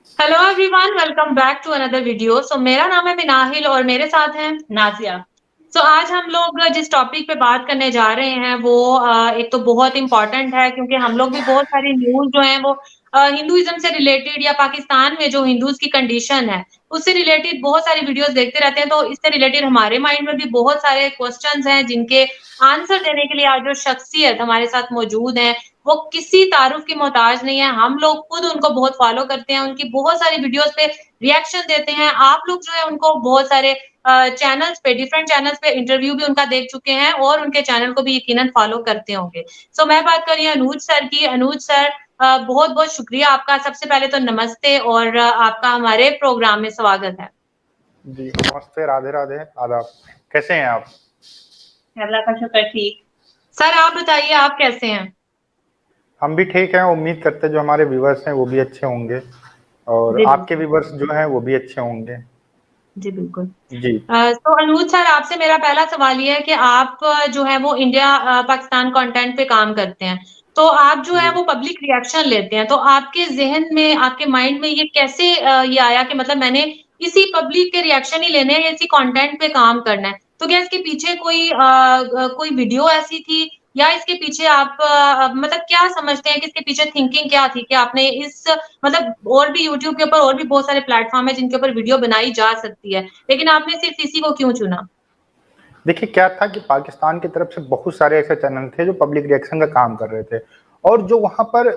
Hello everyone, welcome back to another video. मेरा नाम है मिनाहिल और मेरे साथ हैं नाज़िया। आज हम लोग जिस टॉपिक पे बात करने जा रहे हैं वो एक तो बहुत इम्पोर्टेंट है क्योंकि हम लोग भी बहुत सारी न्यूज़ जो हैं वो हिंदुइज़्म से रिलेटेड या पाकिस्तान में जो हिंदूज़ की कंडीशन है, उससे रिलेटेड बहुत सारी वीडियोज़ देखते रहते हैं। तो इससे रिलेटेड हमारे माइंड में भी बहुत सारे क्वेश्चन्स हैं जिनके आंसर देने के लिए आज जो शख्सियत हमारे साथ मौजूद हैं, वो किसी तारुफ की मोहताज नहीं है। हम लोग खुद उनको बहुत फॉलो करते हैं, उनकी बहुत सारी वीडियोज़ पे रिएक्शन देते हैं। आप लोग जो है उनको बहुत सारे चैनल्स पे डिफरेंट चैनल्स पे इंटरव्यू भी उनका देख चुके हैं और उनके चैनल को भी यकीनन फॉलो करते होंगे। मैं बात कर रही हूँ अनूज सर की। अनूज सर बहुत-बहुत शुक्रिया आपका। सबसे पहले तो नमस्ते और आपका हमारे प्रोग्राम में स्वागत है। जी, नमस्ते, राधे-राधे, आदाब। कैसे हैं आप? अल्लाह का शुक्र ठीक। सर आप बताइए आप कैसे हैं? हम भी ठीक हैं, उम्मीद करते हैं जो हमारे व्यूअर्स हैं वो भी अच्छे होंगे और जी, आपके बिल्कुल। व्यूअर्स जो हैं वो भी अच्छे होंगे। जी, बिल्कुल। जी। अनूज सर आपसे मेरा पहला सवाल ये है कि आप जो है वो इंडिया पाकिस्तान कंटेंट पे काम करते हैं। तो आप जो है जी। वो पब्लिक रिएक्शन लेते हैं। तो आपके ज़हन में, आपके माइंड में ये कैसे ये आया कि मतलब मैंने इसी पब्लिक के रिएक्शन ही लेने हैं या इसी कंटेंट पे काम करना है? तो क्या इसके पीछे कोई वीडियो ऐसी थी या इसके पीछे आप मतलब क्या समझते हैं कि इसके पीछे थिंकिंग क्या थी कि आपने इस मतलब और भी यूट्यूब के ऊपर और भी बहुत सारे प्लेटफ़ॉर्म है जिनके ऊपर वीडियो बनाई जा सकती है। लेकिन आपने सिर्फ़ इसी को क्यों चुना? देखिए क्या था कि पाकिस्तान की तरफ से बहुत सारे ऐसे चैनल थे जो पब्लिक रिएक्शन का काम कर रहे थे और जो वहाँ पर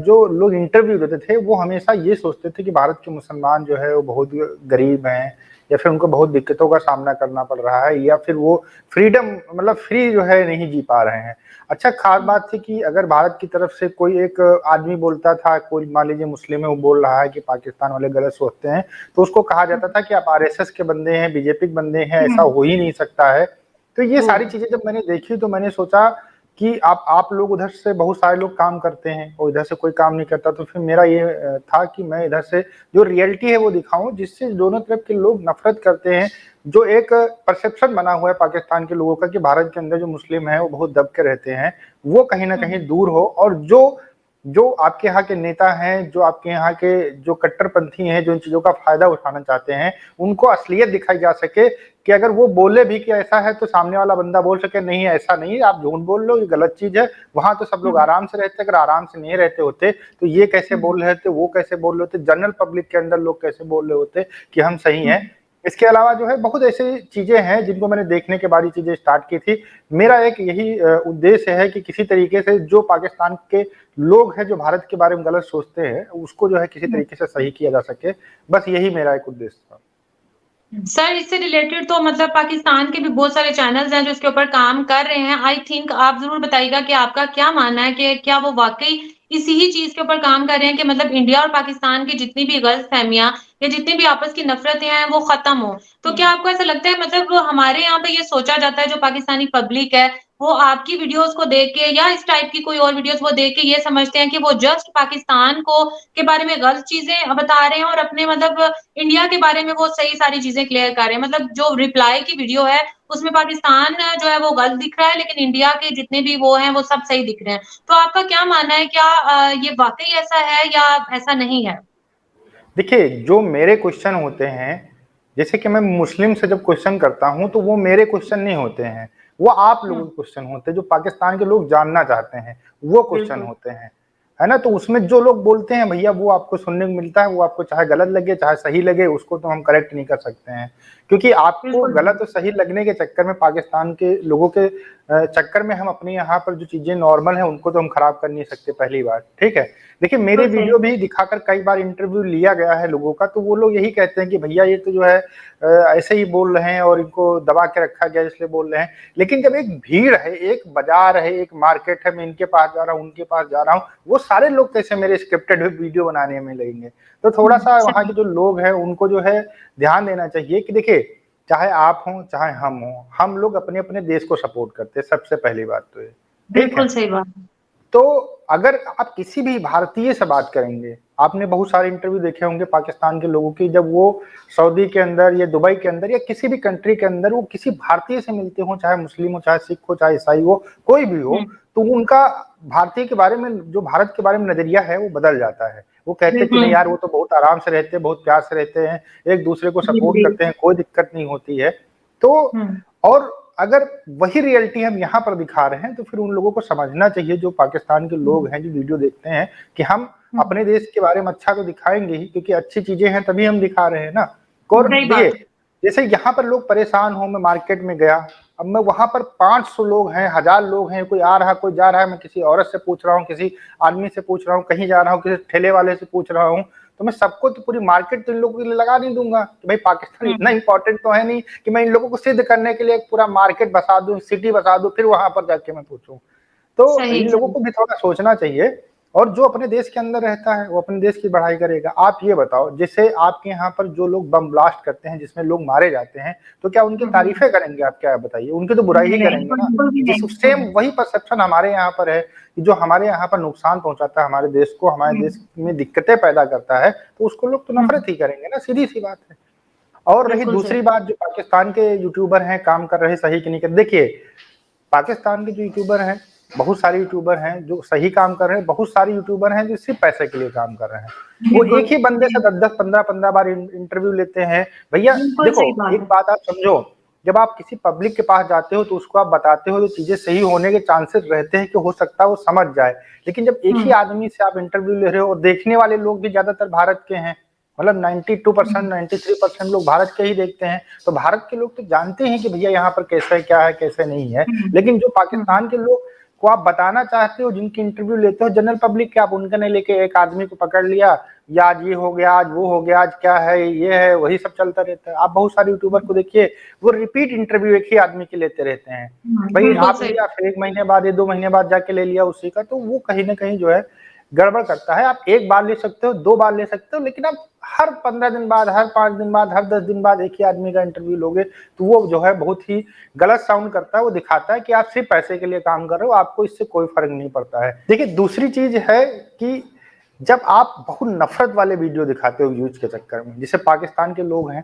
जो लोग इंटरव्यू देते थे वो हमेशा ये सोचते थे कि भारत के मुसलमान जो है वो बहुत गरीब हैं या फिर उनको बहुत दिक्कतों का सामना करना पड़ रहा है या फिर वो फ्रीडम मतलब फ्री जो है नहीं जी पा रहे हैं। अच्छा खास बात थी कि अगर भारत की तरफ से कोई एक आदमी बोलता था, कोई मान लीजिए मुस्लिम है वो बोल रहा है कि पाकिस्तान वाले गलत सोचते हैं, तो उसको कहा जाता था कि आप आरएसएस के बंदे हैं, बीजेपी के बंदे हैं, ऐसा हुँ। हो ही नहीं सकता है। तो ये सारी ओह! चीजें जब मैंने देखी तो मैंने सोचा कि आप लोग उधर से बहुत सारे लोग काम करते हैं और इधर से कोई काम नहीं करता, तो फिर मेरा ये था कि मैं इधर से जो रियलिटी है वो दिखाऊं जिससे दोनों तरफ के लोग नफरत करते हैं। जो एक परसेप्शन बना हुआ है पाकिस्तान के लोगों का कि भारत के अंदर जो मुस्लिम है वो बहुत दब के रहते हैं, वो कहीं ना कहीं हुँ। दूर हो और जो जो आपके यहाँ के नेता हैं, जो आपके यहाँ के जो कट्टरपंथी हैं, जो इन चीजों का फायदा उठाना चाहते हैं, उनको असलियत दिखाई जा सके कि अगर वो बोले भी कि ऐसा है तो सामने वाला बंदा बोल सके नहीं ऐसा नहीं है, आप झूठ बोल लो, ये गलत चीज है। वहां तो सब लोग हुँ। आराम से रहते, अगर आराम से नहीं रहते होते तो ये कैसे हुँ। बोल रहे थे, वो कैसे बोल रहे थे, जनरल पब्लिक के अंदर लोग कैसे बोल रहे होते कि हम सही हुँ। हैं। इसके अलावा जो है बहुत ऐसी चीजें हैं जिनको मैंने देखने के बाद ये चीजें स्टार्ट की थी। मेरा एक यही उद्देश्य है कि किसी तरीके से जो पाकिस्तान के लोग हैं जो भारत के बारे में गलत सोचते हैं उसको जो है किसी हुँ। तरीके से सही किया जा सके, बस यही मेरा एक उद्देश्य था। सर इससे रिलेटेड तो मतलब पाकिस्तान के भी बहुत सारे चैनल्स हैं जो इसके ऊपर काम कर रहे हैं। आई थिंक आप ज़रूर बताइएगा कि आपका क्या मानना है कि क्या वो वाक़ई इसी ही चीज़ के ऊपर काम कर रहे हैं कि मतलब इंडिया और पाकिस्तान की जितनी भी गलतफ़हमियाँ या जितनी भी आपस की नफ़रतें हैं वो ख़त्म हो। तो क्या आपको ऐसा लगता है मतलब हमारे यहाँ पे ये सोचा जाता है जो पाकिस्तानी पब्लिक है, वो आपकी वीडियोज़ को देख के या इस टाइप की कोई और वीडियोज़ वो देख के ये समझते हैं कि वो जस्ट पाकिस्तान को के बारे में गलत चीज़ें बता रहे हैं और अपने मतलब इंडिया के बारे में वो सही सारी चीज़ें क्लियर कर रहे हैं। मतलब जो रिप्लाई की वीडियो है, उसमें पाकिस्तान जो है वो गलत दिख रहा है, लेकिन इंडिया के जितने भी वो हैं, वो सब सही दिख रहे हैं। तो आपका क्या मानना है, क्या ये वाक़ई ऐसा है या ऐसा नहीं है? देखिए, जो मेरे क्वेश्चन होते हैं, जैसे कि मैं मुस्लिम से जब क्वेश्चन करता हूँ, तो वो मेरे क्वेश्चन नहीं होते हैं, वो आप हुँ, लोगों के क्वेश्चन होते हैं, जो पाकिस्तान के लोग जानना चाहते हैं, वो क्वेश्चन बिल्कुल, होते हैं, है ना? तो उसमें जो लोग बोलते हैं भैया वो आपको सुनने को मिलता है, वो आपको चाहे गलत लगे, चाहे सही लगे, उसको तो हम करेक्ट नहीं कर सकते हैं। क्योंकि आपको बिल्कुल गलत नहीं। और सही लगने के चक्कर में पाकिस्तान के लोगों के चक्कर में हम अपने यहाँ पर जो चीज़ें नॉर्मल हैं, उनको तो हम खराब कर नहीं सकते पहली बात, ठीक है? देखिए मेरे बिल्कुल सही। वीडियो भी दिखाकर कई बार इंटरव्यू लिया गया है लोगों का, तो वो लोग यही कहते हैं कि भैया ये तो जो है ऐसे ही बोल रहे हैं और इनको दबा के रखा गया इसलिए बोल रहे हैं। लेकिन जब एक भीड़ है, एक बाजार है, एक मार्केट है, मैं इनके पास जा रहा हूँ, उनके पास जा रहा हूँ, वो सारे लोग कैसे मेरे स्क्रिप्टेड वीडियो बनाने में लगेंगे? तो थोड़ा सा वहाँ सही। के जो लोग हैं उनको जो है ध्यान देना चाहिए कि देखिए चाहे आप हों चाहे हम हों, हम लोग अपने अपने देश को सपोर्ट करते हैं, सबसे पहली बात तो ये, ठीक है? बिल्कुल सही बात है। तो अगर आप किसी भी भारतीय से बात करेंगे, आपने बहुत सारे इंटरव्यू देखे होंगे पाकिस्तान के लोगों की, जब वो सऊदी के अंदर या दुबई के अंदर या किसी भी कंट्री के अंदर वो किसी भारतीय से मिलते हो, चाहे मुस्लिम हो, चाहे सिख हो, चाहे ईसाई हो, कोई भी हो, हुँ, तो उनका भारतीय के बारे में, जो भारत के बारे में नजरिया है वो बदल जाता है। वो कहते हैं कि नहीं यार, वो तो बहुत आराम से रहते हैं, बहुत प्यार से रहते हैं, एक दूसरे को सपोर्ट करते हैं, कोई दिक्कत नहीं होती है। तो और अगर वही रियलिटी हम यहाँ पर दिखा रहे हैं तो फिर उन लोगों को समझना चाहिए, जो पाकिस्तान के लोग हैं जो वीडियो देखते हैं, कि हम अपने देश के बारे में अच्छा तो दिखाएंगे ही, क्योंकि अच्छी चीजें हैं तभी हम दिखा रहे हैं ना। और देखिए, जैसे यहाँ पर लोग परेशान हो, मैं मार्केट में गया, अब मैं वहां पर 500 लोग हैं, 1000 लोग हैं, कोई आ रहा कोई जा रहा है, मैं किसी औरत से पूछ रहा हूँ, किसी आदमी से पूछ रहा हूँ, कहीं जा रहा हूँ किसी ठेले वाले से पूछ रहा हूँ, तो मैं सबको तो पूरी मार्केट तो इन लोगों के लिए लगा नहीं दूंगा कि भाई पाकिस्तान इतना इंपॉर्टेंट तो है नहीं कि मैं इन लोगों को सिद्ध करने के लिए पूरा मार्केट बसा दूं, सिटी बसा दूं, फिर वहां पर जाके मैं पूछूं। तो इन लोगों को भी थोड़ा सोचना चाहिए। और जो अपने देश के अंदर रहता है वो अपने देश की बढ़ाई करेगा। आप ये बताओ, जैसे आपके यहाँ पर जो लोग बम ब्लास्ट करते हैं जिसमें लोग मारे जाते हैं, तो क्या उनकी तारीफें करेंगे आप? क्या बताइए, उनकी तो बुराई ही करेंगे ना। सेम वही परसेप्शन हमारे यहाँ पर है कि जो हमारे यहाँ पर नुकसान पहुंचाता है हमारे देश को, हमारे देश में दिक्कतें पैदा करता है, तो उसको लोग तो नफरत ही करेंगे ना, सीधी सी बात है। और रही दूसरी बात, जो पाकिस्तान के यूट्यूबर हैं काम कर रहे सही कि नहीं कर, देखिए पाकिस्तान के जो यूट्यूबर हैं, बहुत सारे यूट्यूबर हैं जो सही काम कर रहे हैं, बहुत सारे यूट्यूबर हैं जो सिर्फ पैसे के लिए काम कर रहे हैं। वो एक ही बंदे से 10-10, 15-15 बार इंटरव्यू लेते हैं। भैया देखो, एक बात आप समझो, जब आप किसी पब्लिक के पास जाते हो तो उसको आप बताते हो तो चीजें सही होने के चांसेस रहते हैं कि हो सकता है वो समझ जाए। लेकिन जब एक ही आदमी से आप इंटरव्यू ले रहे हो, और देखने वाले लोग भी ज्यादातर भारत के हैं, मतलब 92%, 93% लोग भारत के ही देखते हैं, तो भारत के लोग तो जानते हैं कि भैया यहाँ पर कैसे क्या है कैसे नहीं है। लेकिन जो पाकिस्तान के लोग को आप बताना चाहते हो, जिनकी इंटरव्यू लेते हो, जनरल पब्लिक के, आप उनका नहीं लेके एक आदमी को पकड़ लिया, या आज ये हो गया, आज वो हो गया, आज क्या है, ये है, वही सब चलता रहता है। आप बहुत सारे यूट्यूबर को देखिए, वो रिपीट इंटरव्यू एक ही आदमी के लेते रहते हैं। भाई आप लिया, फिर 1 महीने बाद या 2 महीने बाद जाके ले लिया उसी का, तो वो कहीं ना कहीं जो है गड़बड़ करता है। आप एक बार ले सकते हो, 2 बार ले सकते हो, लेकिन आप हर 15 दिन बाद, हर 5 दिन बाद, हर 10 दिन बाद एक ही आदमी का इंटरव्यू लोगे तो वो जो है बहुत ही गलत साउंड करता है। वो दिखाता है कि आप सिर्फ पैसे के लिए काम कर रहे हो, आपको इससे कोई फर्क नहीं पड़ता है। देखिए दूसरी चीज है कि जब आप बहुत नफरत वाले वीडियो दिखाते हो व्यूज के चक्कर में, जैसे पाकिस्तान के लोग हैं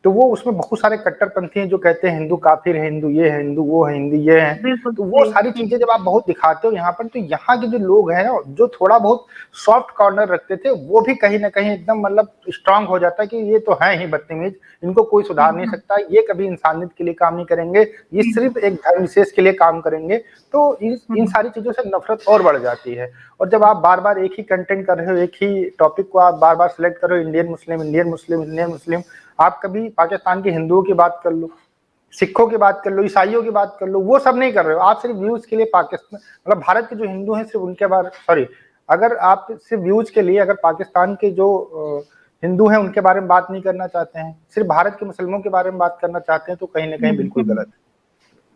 तो वो उसमें बहुत सारे कट्टरपंथी हैं जो कहते हैं हिंदू काफिर है, हिंदू ये है, हिंदू वो है, हिंदू ये है, तो वो सारी चीजें जब आप बहुत दिखाते हो यहाँ पर, तो यहाँ के जो लोग हैं जो थोड़ा बहुत सॉफ्ट कॉर्नर रखते थे, वो भी कहीं ना कहीं एकदम मतलब स्ट्रांग हो जाता है कि ये तो है ही बदतमीज, इनको कोई सुधार नहीं सकता, ये कभी इंसानियत के लिए काम नहीं करेंगे, ये सिर्फ एक धर्म विशेष के लिए काम करेंगे। तो इन सारी चीजों से नफरत और बढ़ जाती है। और जब आप बार बार एक ही कंटेंट कर रहे हो, एक ही टॉपिक को आप बार बार सिलेक्ट कर रहे हो, Indian Muslim, Indian Muslim, Indian Muslim, आप कभी पाकिस्तान के हिंदुओं की बात कर लो, सिखों की बात कर लो, ईसाइयों की बात कर लो, वो सब नहीं कर रहे हो। आप सिर्फ व्यूज के लिए पाकिस्तान, मतलब भारत के जो हिंदू हैं सिर्फ उनके बारे, सॉरी, अगर आप सिर्फ व्यूज के लिए अगर पाकिस्तान के जो हिंदू हैं उनके बारे में बात नहीं करना चाहते हैं, सिर्फ भारत के मुसलमानों के बारे में बात करना चाहते हैं, तो कहीं ना कहीं बिल्कुल गलत है।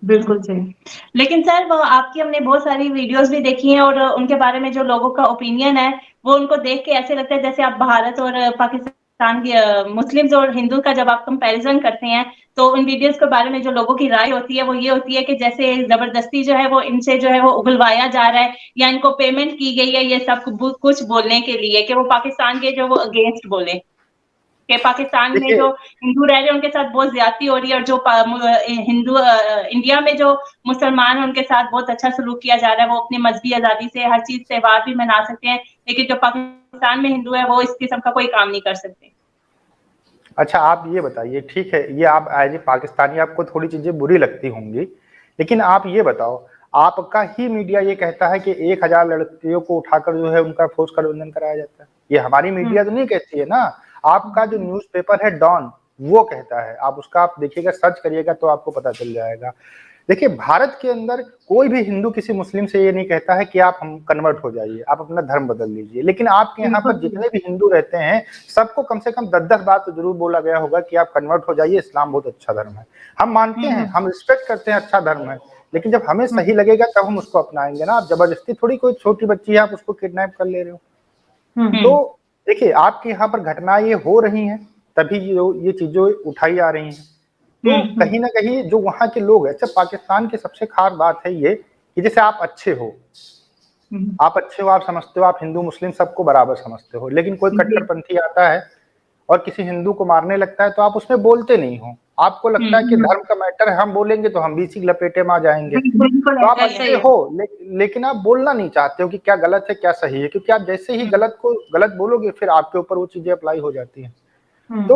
बिल्कुल सही। लेकिन सर वो आपकी हमने बहुत सारी वीडियोस भी देखी हैं और उनके बारे में जो लोगों का ओपिनियन है वो उनको देख के ऐसे लगता है जैसे आप भारत और पाकिस्तान के मुस्लिम्स और हिंदू का जब आप कंपैरिजन करते हैं तो उन वीडियोस के बारे में जो लोगों की राय होती है वो ये होती है कि जैसे जबरदस्ती जो है वो इनसे जो है वो उगलवाया जा रहा है या इनको पेमेंट की गई है ये सब कुछ बोलने के लिए कि वो पाकिस्तान के जो वो अगेंस्ट बोले कि पाकिस्तान में जो हिंदू रह रहे हैं उनके साथ बहुत ज्यादती हो रही है और जो हिंदू इंडिया में जो मुसलमान हैं उनके साथ बहुत अच्छा सलूक किया जा रहा है, वो अपनी मजहबी आजादी से हर चीज त्योहार भी मना सकते हैं, लेकिन जो पाकिस्तान में हिंदू है वो इस किस्म का कोई काम नहीं कर सकते। अच्छा आप ये बताइए, ठीक है ये आप एज ए पाकिस्तानी आपको थोड़ी चीजें बुरी लगती होंगी, लेकिन आप ये बताओ, आपका ही मीडिया ये कहता है कि 1000 लड़कियों को उठाकर जो है उनका फौज का बंधन कराया जाता है, ये हमारी मीडिया तो नहीं कहती है ना। आपका जो न्यूज़पेपर है डॉन वो कहता है, आप उसका आप देखिएगा, सर्च करिएगा तो आपको पता चल जाएगा। देखिए भारत के अंदर कोई भी हिंदू किसी मुस्लिम से ये नहीं कहता है कि आप हम कन्वर्ट हो जाइए, आप अपना धर्म बदल लीजिए, लेकिन आपके यहाँ पर जितने भी हिंदू रहते हैं सबको कम से कम 10-10 बार तो जरूर बोला गया होगा कि आप कन्वर्ट हो जाइए, इस्लाम बहुत अच्छा धर्म है, हम मानते हैं, हम रिस्पेक्ट करते हैं, अच्छा धर्म है, लेकिन जब हमें सही लगेगा तब हम उसको अपनाएंगे ना। आप जबरदस्ती थोड़ी, कोई छोटी बच्ची है आप उसको किडनैप कर ले रहे हो। तो देखिए आपके यहाँ पर घटनाएं ये हो रही हैं तभी ये चीजें उठाई जा रही हैं, तो कहीं ना कहीं जो वहाँ के लोग हैं, अच्छा पाकिस्तान की सबसे खास बात है ये कि जैसे आप अच्छे हो, आप अच्छे हो, आप समझते हो, आप हिंदू मुस्लिम सबको बराबर समझते हो, लेकिन कोई कट्टरपंथी आता है और किसी हिंदू को मारने लगता है तो आप उसमें बोलते नहीं हो, आपको लगता है कि धर्म का मैटर है, हम बोलेंगे तो हम भी इसी लपेटे में आ जाएंगे। तो आप ऐसे अच्छे ही हो लेकिन आप बोलना नहीं चाहते हो कि क्या गलत है क्या सही है, क्योंकि आप जैसे ही गलत बोलोगे फिर आपके ऊपर वो चीजें अप्लाई हो जाती हैं। तो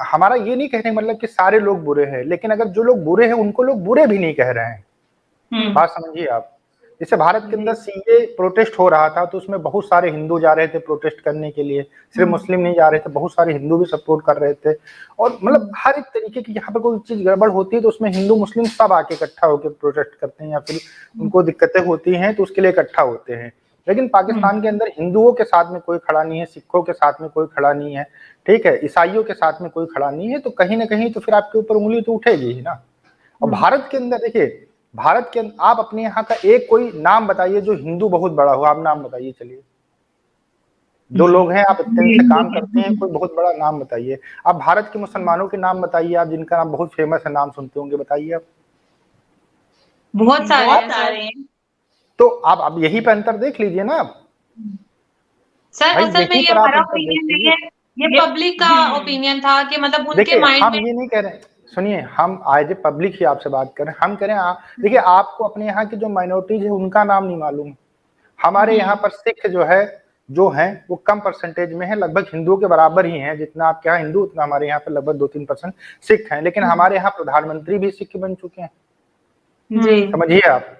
हमारा ये नहीं कहने मतलब कि सारे लोग बुरे हैं, लेकिन अगर जो लोग बुरे हैं उनको लोग बुरे भी नहीं कह रहे हैं। बात समझिए आप। जैसे भारत के अंदर सीए प्रोटेस्ट हो रहा था तो उसमें बहुत सारे हिंदू जा रहे थे प्रोटेस्ट करने के लिए, सिर्फ मुस्लिम नहीं जा रहे थे, बहुत सारे हिंदू भी सपोर्ट कर रहे थे। और मतलब हर एक तरीके की यहाँ पर कोई चीज गड़बड़ होती है तो उसमें हिंदू मुस्लिम सब आके इकट्ठा होकर प्रोटेस्ट करते हैं, या फिर उनको दिक्कतें होती हैं तो उसके लिए इकट्ठा होते हैं। लेकिन पाकिस्तान के अंदर हिंदुओं के साथ में कोई खड़ा नहीं है, सिखों के साथ में कोई खड़ा नहीं है, ठीक है, ईसाइयों के साथ में कोई खड़ा नहीं है, तो कहीं ना कहीं तो फिर आपके ऊपर उंगली तो उठेगी ही ना। और भारत के अंदर देखिए, भारत के आप अपने यहाँ का एक कोई नाम बताइए जो हिंदू बहुत बड़ा हो, आप नाम बताइए। चलिए, दो लोग हैं, आप इतने से काम करते हैं, कोई बहुत बड़ा नाम बताइए। आप भारत के मुसलमानों के नाम बताइए, आप जिनका नाम बहुत फेमस है, नाम सुनते होंगे, बताइए आप। बहुत सारे हैं। तो आप अब यही पे अंतर देख लीजिए ना आप। सर असल में ये हमारा ओपिनियन नहीं है, ये पब्लिक का ओपिनियन था कि मतलब उनके माइंड में। हम ये नहीं कह रहे, सुनिए, हम आज पब्लिक ही आपसे बात करें, हम करें देखिए, आपको अपने यहाँ की जो माइनॉरिटीज है उनका नाम नहीं मालूम। हमारे यहाँ पर सिख जो है वो कम परसेंटेज में है, लगभग हिंदुओं के बराबर ही हैं, जितना आपके यहाँ हिंदू उतना हमारे यहाँ पर लगभग 2-3% सिख हैं। लेकिन हमारे यहाँ प्रधानमंत्री भी सिख बन चुके हैं, समझिए आप।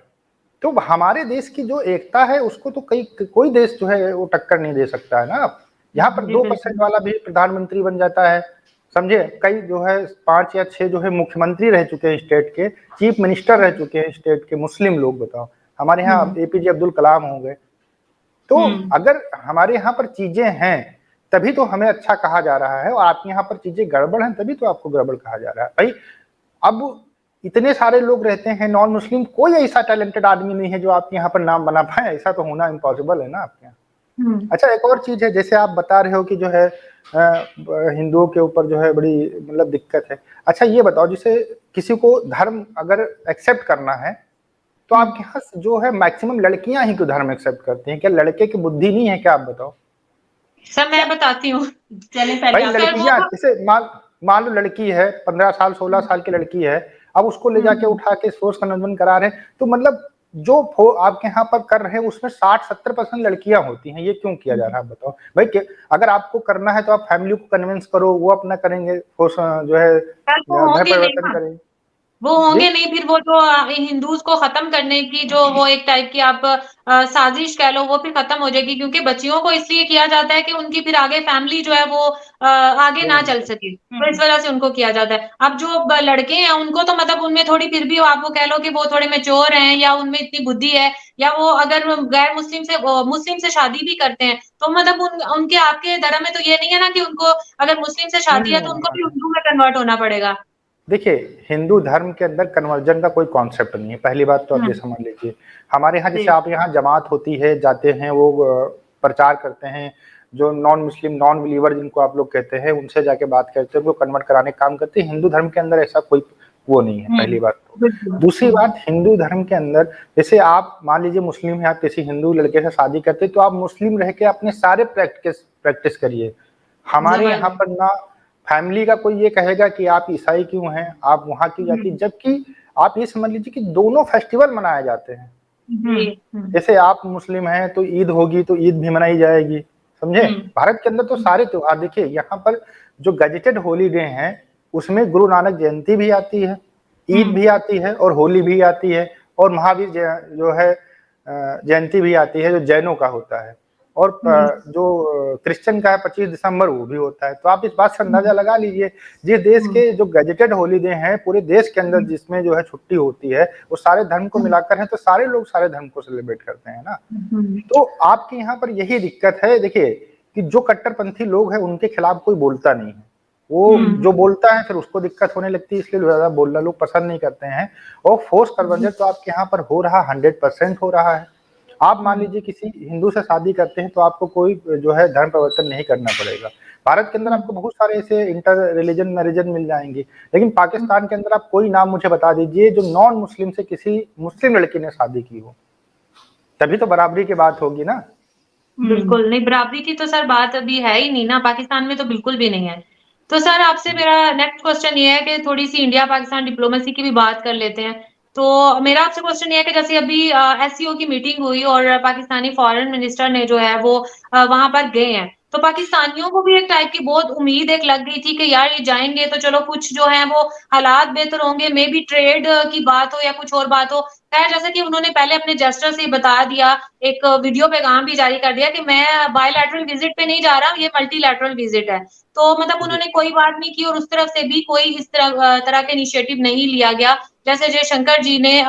तो हमारे देश की जो एकता है उसको तो कोई देश जो है वो टक्कर नहीं दे सकता है ना। यहाँ पर 2% वाला भी प्रधानमंत्री बन जाता है, समझे। कई जो है 5 या 6 जो है मुख्यमंत्री रह चुके हैं स्टेट के, चीफ मिनिस्टर रह चुके हैं स्टेट के मुस्लिम लोग, बताओ। हमारे यहाँ एपीजे अब्दुल कलाम हो गए। तो अगर हमारे यहाँ पर चीजें हैं तभी तो हमें अच्छा कहा जा रहा है, और आपके यहाँ पर चीजें गड़बड़ हैं तभी तो आपको गड़बड़ कहा जा रहा है। भाई अब इतने सारे लोग रहते हैं नॉन मुस्लिम, कोई ऐसा टैलेंटेड आदमी नहीं है जो आपके यहाँ पर नाम बना पाए, ऐसा तो होना इम्पॉसिबल है ना आपके यहाँ। अच्छा, एक और चीज है, जैसे आप बता रहे हो कि जो है हिंदुओं के ऊपर जो है बड़ी मतलब दिक्कत है। अच्छा ये बताओ, जैसे किसी को धर्म अगर एक्सेप्ट करना है तो आपके यहाँ जो है मैक्सिमम लड़कियां ही क्यों धर्म एक्सेप्ट करती हैं? क्या लड़के की बुद्धि नहीं है क्या, आप बताओ। सर मैं बताती हूँ, चलिए भाई लड़कियां, जैसे मान लो लड़की है, 15 साल 16 साल की लड़की है, अब उसको ले जाके उठा के सोर्स कन्वर्जन करा रहे हैं, तो मतलब जो आपके यहाँ पर कर रहे हैं उसमें 60-70% लड़कियां होती हैं, ये क्यों किया जा रहा है बताओ भाई। अगर आपको करना है तो आप फैमिली को कन्विंस करो, वो अपना करेंगे, जो है घर परिवर्तन करेंगे, वो होंगे नहीं। फिर वो जो हिंदूज को खत्म करने की जो वो एक टाइप की आप साजिश कह लो, वो फिर खत्म हो जाएगी, क्योंकि बच्चियों को इसलिए किया जाता है कि उनकी फिर आगे फैमिली जो है वो आगे ना चल सके, तो इस वजह से उनको किया जाता है। अब जो लड़के हैं उनको तो मतलब उनमें थोड़ी फिर भी आप वो कह लो कि वो थोड़े मैच्योर हैं, या उनमें इतनी बुद्धि है, या वो अगर गैर मुस्लिम से शादी भी करते हैं तो मतलब उनके आपके धर्म में तो ये नहीं है ना कि उनको अगर मुस्लिम से शादी है तो उनको भी हिंदू में कन्वर्ट होना पड़ेगा। देखिए, हिंदू धर्म के अंदर कन्वर्जन का कोई कॉन्सेप्ट नहीं है, पहली बात तो आप ये समझ लीजिए। हमारे यहाँ जैसे आप यहाँ जमात होती है, जाते हैं, वो प्रचार करते हैं, जो नॉन मुस्लिम नॉन बिलीवर जिनको आप लोग कहते हैं, उनसे जाके बात करते हैं, उनको कन्वर्ट कराने का काम करते हैं। हिंदू धर्म के अंदर ऐसा कोई वो नहीं है, पहली बात तो। दूसरी बात, हिंदू धर्म के अंदर जैसे आप मान लीजिए मुस्लिम है, आप किसी हिंदू लड़के से शादी करते तो आप मुस्लिम रह के अपने सारे प्रैक्टिस करिए। हमारे यहाँ पर ना फैमिली का कोई ये कहेगा कि आप ईसाई क्यों हैं, आप वहां की जाति, जबकि आप ये समझ लीजिए कि दोनों फेस्टिवल मनाए जाते हैं। जैसे आप मुस्लिम हैं तो ईद होगी तो ईद भी मनाई जाएगी, समझे। भारत के अंदर तो सारे त्योहार, देखिए यहाँ पर जो गजेटेड हॉलीडे हैं उसमें गुरु नानक जयंती भी आती है, ईद भी आती है, और होली भी आती है, और महावीर जो है जयंती भी आती है जो जैनों का होता है, और जो क्रिश्चियन का है 25 दिसंबर वो भी होता है। तो आप इस बात से अंदाजा लगा लीजिए, जिस देश के जो गजेटेड हॉलीडे हैं पूरे देश के अंदर जिसमें जो है छुट्टी होती है वो सारे धर्म को मिलाकर है, तो सारे लोग सारे धर्म को सेलिब्रेट करते हैं ना। तो आपके यहाँ पर यही दिक्कत है, देखिए कि जो कट्टरपंथी लोग हैं उनके खिलाफ कोई बोलता नहीं है, वो जो बोलता है फिर उसको दिक्कत होने लगती है, इसलिए ज्यादा बोलना लोग पसंद नहीं करते हैं। और फोर्स कन्वर्जन तो आपके यहाँ पर हो रहा 100% हो रहा है। आप मान लीजिए किसी हिंदू से शादी करते हैं तो आपको कोई जो है धर्म परिवर्तन नहीं करना पड़ेगा। भारत के अंदर आपको बहुत सारे ऐसे इंटर रिलीजन मैरिजन मिल जाएंगे, लेकिन पाकिस्तान के अंदर आप कोई नाम मुझे बता दीजिए जो नॉन मुस्लिम से किसी मुस्लिम लड़की ने शादी की हो, तभी तो बराबरी की बात होगी ना। बिल्कुल नहीं, बराबरी की तो सर बात अभी है ही नहीं ना, पाकिस्तान में तो बिल्कुल भी नहीं है। तो सर आपसे मेरा नेक्स्ट क्वेश्चन ये है कि थोड़ी-सी इंडिया पाकिस्तान डिप्लोमेसी की भी बात कर लेते हैं। तो मेरा आपसे क्वेश्चन ये है कि जैसे अभी एससीओ की मीटिंग हुई और पाकिस्तानी फॉरेन मिनिस्टर ने जो है वो वहाँ पर गए हैं। तो पाकिस्तानियों को भी एक टाइप की बहुत उम्मीद एक लग गई थी कि यार ये जाएँगे तो चलो कुछ जो है वो हालात बेहतर होंगे, मे बी ट्रेड की बात हो या कुछ और बात हो। खैर जैसे कि उन्होंने पहले अपने जेस्चर से ही बता दिया, एक वीडियो पैगाम भी जारी कर दिया कि मैं बायलैटरल विज़िट पे नहीं जा रहा, ये मल्टीलैटरल विज़िट है। तो मतलब जी। उन्होंने कोई बात नहीं की और उस तरफ से भी कोई इस तरह का इनिशिएटिव नहीं लिया गया। जैसे जयशंकर जी ने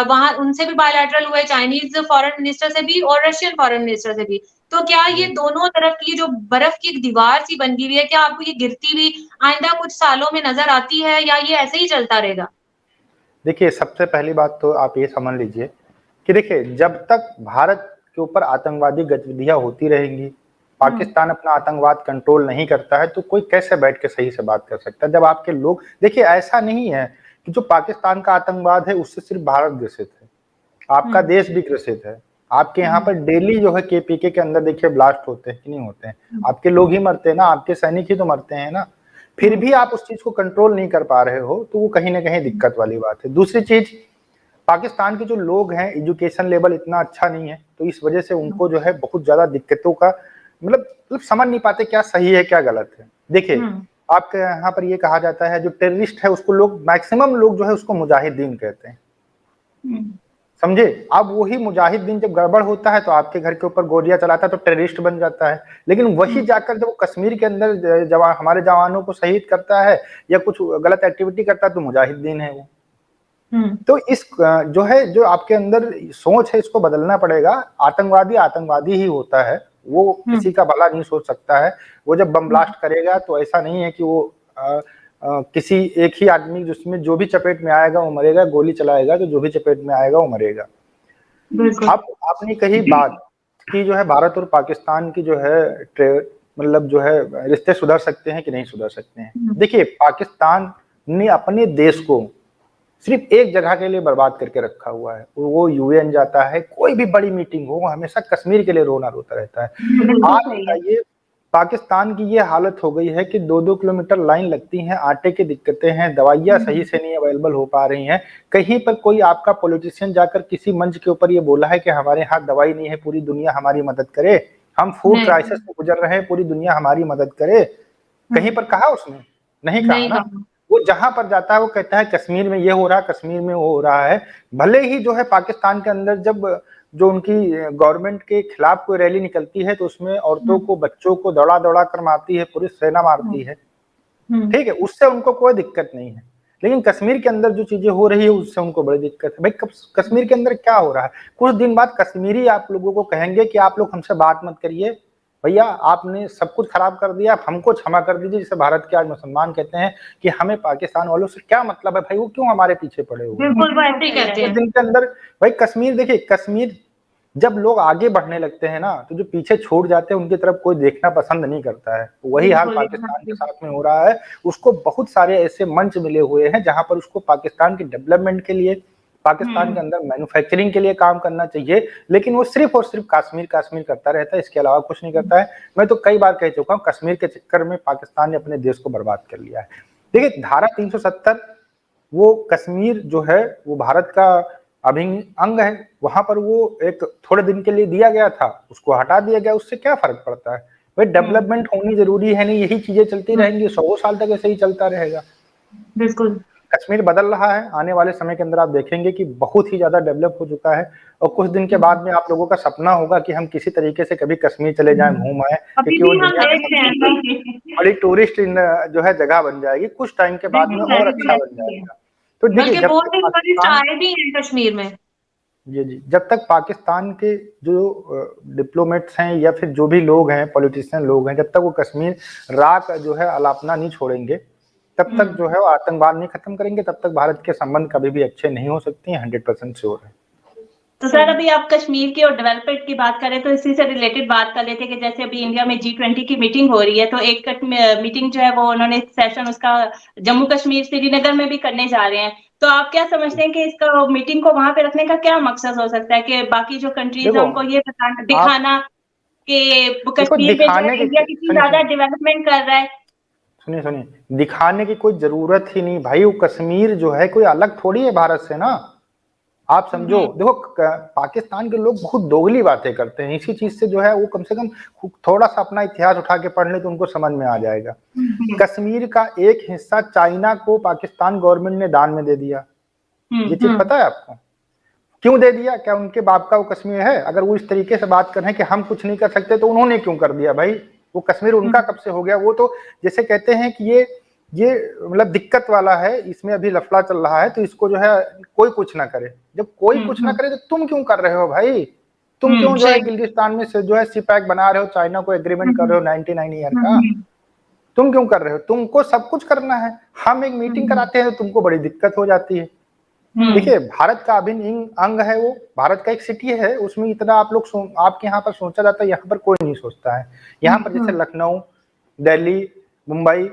वहाँ उनसे भी बायलैटरल हुए, चाइनीज़ फॉरेन मिनिस्टर से भी और रशियन फॉरेन मिनिस्टर से भी। तो क्या ये जी। दोनों तरफ की जो बर्फ की एक दीवार सी बन गई हुई है, क्या आपको ये गिरती हुई आइंदा कुछ सालों में नज़र आती है या ये ऐसे ही चलता रहेगा? देखिए, सबसे पहली बात तो आप ये समझ लीजिए कि देखिए, जब तक भारत के ऊपर आतंकवादी गतिविधियां होती रहेंगी, पाकिस्तान अपना आतंकवाद कंट्रोल नहीं करता है, तो कोई कैसे बैठ के सही से बात कर सकता है? जब आपके लोग देखिए, ऐसा नहीं है कि जो पाकिस्तान का आतंकवाद है उससे सिर्फ भारत ग्रसित है, आपका देश भी ग्रसित है। आपके यहाँ पर डेली जो है केपीके के अंदर देखिए ब्लास्ट होते हैं कि नहीं होते हैं? आपके लोग ही मरते हैं ना, आपके सैनिक ही तो मरते हैं ना। फिर भी आप उस चीज को कंट्रोल नहीं कर पा रहे हो, तो वो कहीं ना कहीं दिक्कत वाली बात है। दूसरी चीज, पाकिस्तान के जो लोग हैं, एजुकेशन लेवल इतना अच्छा नहीं है, तो इस वजह से उनको जो है बहुत ज्यादा दिक्कतों का मतलब समझ नहीं पाते क्या सही है क्या गलत है। देखिए, आपके यहाँ पर ये कहा जाता है जो टेररिस्ट है उसको लोग मैक्सिमम लोग जो है उसको मुजाहिदीन कहते हैं, समझे? अब वही मुजाहिदीन जब गड़बड़ होता है तो आपके घर के ऊपर गोलियां चलाता है तो टेररिस्ट बन जाता है। लेकिन वही जाकर जब वो कश्मीर के अंदर जवान हमारे जवानों को शहीद करता है या कुछ गलत एक्टिविटी करता है तो मुजाहिदीन है वो। तो इस जो है जो आपके अंदर सोच है इसको बदलना पड़ेगा। आतंकवादी आतंकवादी ही होता है, वो किसी का भला नहीं सोच सकता है। वो जब बम ब्लास्ट करेगा तो ऐसा नहीं है कि वो किसी एक ही आदमी जिसमें जो भी चपेट में आएगा वो मरेगा, गोली चलाएगा तो जो भी चपेट में आएगा वो मरेगा। अब आपने कही बात कि जो है भारत और पाकिस्तान की जो है मतलब जो है रिश्ते सुधर सकते हैं कि नहीं सुधर सकते हैं। देखिए, पाकिस्तान ने अपने देश को सिर्फ एक जगह के लिए बर्बाद करके रखा हुआ है, वो यूएन जाता है, कोई भी बड़ी मीटिंग हो हमेशा कश्मीर के लिए रोना रोता रहता है। आज बताइए, पाकिस्तान की ये हालत हो गई है कि 2-2 किलोमीटर लाइन लगती है, आटे की दिक्कतें हैं, दवाइयां सही से नहीं अवेलेबल हो पा रही हैं। कहीं पर कोई आपका पॉलिटिशियन जाकर किसी मंच के ऊपर ये बोला है कि हमारे हाथ दवाई नहीं है, पूरी दुनिया हमारी मदद करे, हम फूड क्राइसिस से गुजर रहे हैं, पूरी दुनिया हमारी मदद करे? कहीं पर कहा उसने? नहीं कहा ना। वो जहां पर जाता है वो कहता है कश्मीर में ये हो रहा है, कश्मीर में वो हो रहा है। भले ही जो है पाकिस्तान के अंदर जब जो उनकी गवर्नमेंट के खिलाफ कोई रैली निकलती है तो उसमें औरतों को, बच्चों को दौड़ा दौड़ा कर मारती है, पुलिस सेना मारती है, ठीक है, उससे उनको कोई दिक्कत नहीं है। लेकिन कश्मीर के अंदर जो चीजें हो रही है उससे उनको बड़ी दिक्कत है। भाई कश्मीर के अंदर क्या हो रहा है? कुछ दिन बाद कश्मीरी आप लोगों को कहेंगे कि आप लोग हमसे बात मत करिए, भैया आपने सब कुछ खराब कर दिया, आप हमको क्षमा कर दीजिए। जिसे भारत के आज मुसलमान कहते हैं कि हमें पाकिस्तान वालों से क्या मतलब है भाई, वो क्यों हमारे पीछे पड़े हुए हैं? बिल्कुल, वो ऐसे ही कहते हैं। दिन के अंदर भाई कश्मीर, देखिए कश्मीर जब लोग आगे बढ़ने लगते हैं ना तो जो पीछे छूट जाते हैं उनकी तरफ कोई देखना पसंद नहीं करता है। वही हाल पाकिस्तान के साथ में हो रहा है। उसको बहुत सारे ऐसे मंच मिले हुए हैं जहां पर उसको पाकिस्तान की डेवलपमेंट के लिए, पाकिस्तान के अंदर मैन्युफैक्चरिंग के लिए काम करना चाहिए, लेकिन वो सिर्फ और सिर्फ कश्मीर कश्मीर करता रहता है, इसके अलावा कुछ नहीं करता है। मैं तो कई बार कह चुका हूँ, कश्मीर के चक्कर में पाकिस्तान ने अपने देश को बर्बाद कर लिया है। देखिए, धारा 370 वो कश्मीर जो है वो भारत का अभिन्न अंग है, वहां पर वो एक थोड़े दिन के लिए दिया गया था, उसको हटा दिया गया, उससे क्या फर्क पड़ता है? भाई डेवलपमेंट होनी जरूरी है नहीं, यही चीजें चलती रहेंगी, 100 साल तक ऐसे ही चलता रहेगा। बिल्कुल, कश्मीर बदल रहा है, आने वाले समय के अंदर आप देखेंगे कि बहुत ही ज्यादा डेवलप हो चुका है और कुछ दिन के बाद में आप लोगों का सपना होगा कि हम किसी तरीके से कभी कश्मीर चले जाएं, घूम आए, क्योंकि वो बड़ी टूरिस्ट जो है जगह बन जाएगी, कुछ टाइम के बाद में और अच्छा बन जाएगा। तो देखिए, आए भी हैं कश्मीर में, जी, जब तक पाकिस्तान के जो डिप्लोमेट्स हैं या फिर जो भी लोग हैं, पॉलिटिशियन लोग हैं, जब तक वो कश्मीर राख जो है अलापना नहीं छोड़ेंगे, तब तक जो है वो आतंकवाद नहीं खत्म करेंगे, तब तक भारत के संबंध कभी भी अच्छे नहीं हो सकते हैं, 100% श्योर है। तो सर, अभी आप कश्मीर की और डेवलपमेंट की बात करें तो इसी से रिलेटेड बात कर लेते हैं कि जैसे अभी इंडिया में G20 की मीटिंग हो रही है, तो एक मीटिंग जो है वो उन्होंने सेशन उसका जम्मू कश्मीर श्रीनगर में भी करने जा रहे हैं। तो आप क्या समझते हैं कि इसका मीटिंग को वहां पे रखने का क्या मकसद हो सकता है? कि बाकी जो कंट्रीज है उनको ये दिखाना कि कश्मीर में जो है इंडिया कितनी ज्यादा डेवलपमेंट कर रहा है? सुनिए, दिखाने की कोई जरूरत ही नहीं भाई। वो कश्मीर जो है कोई अलग थोड़ी है भारत से ना, आप समझो। देखो पाकिस्तान के लोग बहुत दोगली बातें करते हैं, इसी चीज से जो है वो कम से कम थोड़ा सा अपना इतिहास उठा के पढ़ ले तो उनको समझ में आ जाएगा। कश्मीर का एक हिस्सा चाइना को पाकिस्तान गवर्नमेंट ने दान में दे दिया, ये चीज पता है आपको? क्यों दे दिया? क्या उनके बाप का वो कश्मीर है? अगर वो इस तरीके से बात कर रहे हैं कि हम कुछ नहीं कर सकते तो उन्होंने क्यों कर दिया भाई? वो कश्मीर उनका कब से हो गया? वो तो जैसे कहते हैं कि ये मतलब दिक्कत वाला है, इसमें अभी लफड़ा चल रहा है तो इसको जो है कोई कुछ ना करे। जब कोई कुछ ना करे तो तुम क्यों कर रहे हो भाई? तुम क्यों जो है गिल्गिस्तान में से जो है सीपैक बना रहे हो, चाइना को एग्रीमेंट कर रहे हो 99 ईयर का? तुम क्यों कर रहे हो? तुमको सब कुछ करना है। हम एक मीटिंग कराते हैं तो तुमको बड़ी दिक्कत हो जाती है। देखिए भारत का अभिन्न अंग है वो, भारत का एक सिटी है, उसमें इतना आप लोग आपके यहाँ पर सोचा जाता है, यहाँ पर कोई नहीं सोचता है। यहाँ पर जैसे लखनऊ, दिल्ली, मुंबई,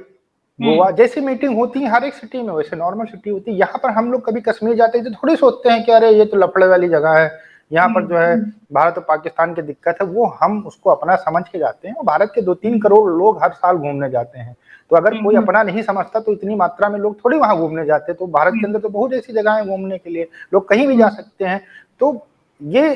गोवा जैसी मीटिंग होती है हर एक सिटी में, वैसे नॉर्मल सिटी होती है। यहाँ पर हम लोग कभी कश्मीर जाते हैं तो थोड़ी सोचते हैं कि अरे ये तो लफड़े वाली जगह है, यहाँ पर जो है भारत और पाकिस्तान की दिक्कत है। वो हम उसको अपना समझ के जाते हैं। और भारत के 2-3 करोड़ लोग हर साल घूमने जाते हैं, तो अगर कोई अपना नहीं समझता तो इतनी मात्रा में लोग थोड़ी वहां घूमने जाते। तो भारत के अंदर तो बहुत ऐसी जगह है घूमने के लिए, लोग कहीं भी जा सकते हैं। तो ये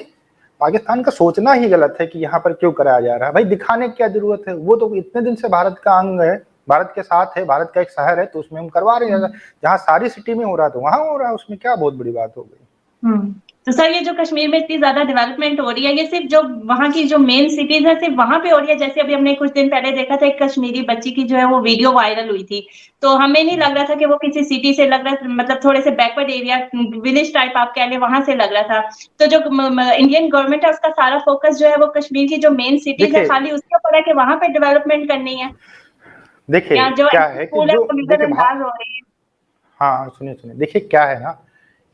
पाकिस्तान का सोचना ही गलत है कि यहाँ पर क्यों कराया जा रहा है भाई। दिखाने की क्या जरूरत है? वो तो इतने दिन से भारत का अंग है, भारत के साथ है, भारत का एक शहर है, तो उसमें हम करवा रहे हैं। जहाँ सारी सिटी में हो रहा है तो वहां हो रहा है, उसमें क्या बहुत बड़ी बात हो गई? तो सर ये जो कश्मीर में इतनी ज्यादा डेवलपमेंट हो रही है, ये सिर्फ जो वहाँ की जो मेन सिटीज है सिर्फ वहां पे हो रही है? जैसे अभी हमने कुछ दिन पहले देखा था, एक कश्मीरी बच्ची की जो है वो वीडियो वायरल हुई थी, तो हमें नहीं लग रहा था कि वो किसी सिटी से लग रहा था, मतलब थोड़े से बैकवर्ड एरिया विलेज टाइप आप कह लें, वहां से लग रहा था। तो जो इंडियन गवर्नमेंट है उसका सारा फोकस जो है वो कश्मीर की जो मेन सिटीज है खाली उसके ऊपर है कि वहां पे डेवलपमेंट करनी है। देखिए क्या है कि जो नजरअंदाज हो रही है। हाँ सुनिए, देखिए क्या है ना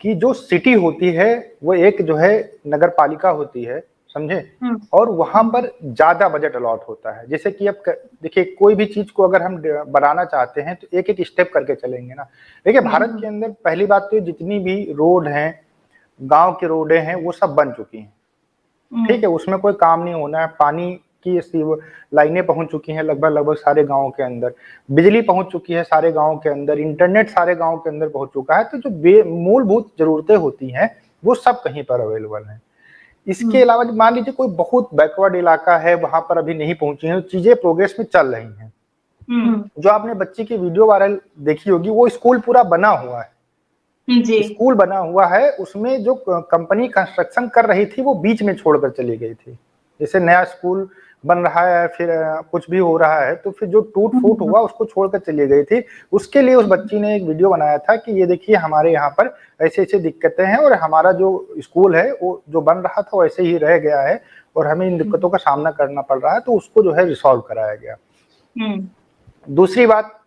कि जो सिटी होती है वो एक जो है नगर पालिका होती है, समझे? और वहां पर ज्यादा बजट अलॉट होता है। जैसे कि अब देखिए कोई भी चीज को अगर हम बनाना चाहते हैं तो एक एक स्टेप करके चलेंगे ना। देखिए भारत के अंदर पहली बात तो जितनी भी रोड हैं, गांव के रोडें हैं, वो सब बन चुकी हैं, ठीक है, उसमें कोई काम नहीं होना है। पानी की लाइनें पहुंच चुकी हैं लगभग सारे गांवों के अंदर, बिजली पहुंच चुकी है सारे गांवों के अंदर, इंटरनेट सारे गांवों के अंदर पहुंच चुका है। तो जो मूलभूत जरूरतें होती हैं वो सब कहीं पर अवेलेबल है। इसके अलावा मान लीजिए कोई बहुत बैकवर्ड इलाका है, वहां पर अभी नहीं पहुंची है, तो चीजें प्रोग्रेस में चल रही हैं। जो आपने बच्ची की वीडियो वायरल देखी होगी, वो स्कूल पूरा बना हुआ है, स्कूल बना हुआ है, उसमें जो कंपनी कंस्ट्रक्शन कर रही थी वो बीच में छोड़कर चली गई थी। जैसे नया स्कूल बन रहा है, फिर कुछ भी हो रहा है, तो फिर जो टूट फूट हुआ उसको छोड़कर चली गई थी। उसके लिए उस बच्ची ने एक वीडियो बनाया था कि ये देखिए हमारे यहाँ पर ऐसे ऐसे दिक्कतें हैं और हमारा जो स्कूल है वो जो बन रहा था वो ऐसे ही रह गया है और हमें इन दिक्कतों का सामना करना पड़ रहा है, तो उसको जो है रिसॉल्व कराया गया। दूसरी बात,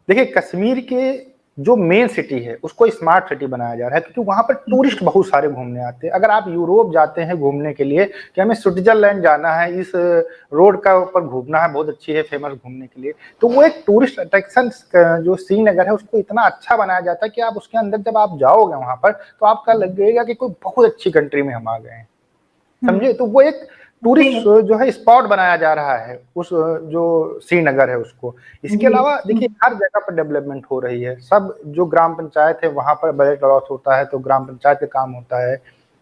देखिए कश्मीर के जो मेन सिटी है उसको स्मार्ट सिटी बनाया जा रहा है, क्योंकि वहां पर टूरिस्ट बहुत सारे घूमने आते हैं। अगर आप यूरोप जाते हैं घूमने के लिए कि हमें स्विट्जरलैंड जाना है, इस रोड का ऊपर घूमना है, बहुत अच्छी है, फेमस घूमने के लिए, तो वो एक टूरिस्ट अट्रैक्शन जो श्रीनगर है उसको इतना अच्छा बनाया जाता है कि आप उसके अंदर जब आप जाओगे वहां पर तो आपका लगेगा कि कोई बहुत अच्छी कंट्री में हम आ गए हैं, समझे? तो वो एक टूरिस्ट जो है स्पॉट बनाया जा रहा है उस जो श्रीनगर है उसको। इसके अलावा देखिए हर जगह पर डेवलपमेंट हो रही है, सब जो ग्राम पंचायत है वहां पर बजट लॉस होता है तो ग्राम पंचायत का काम होता है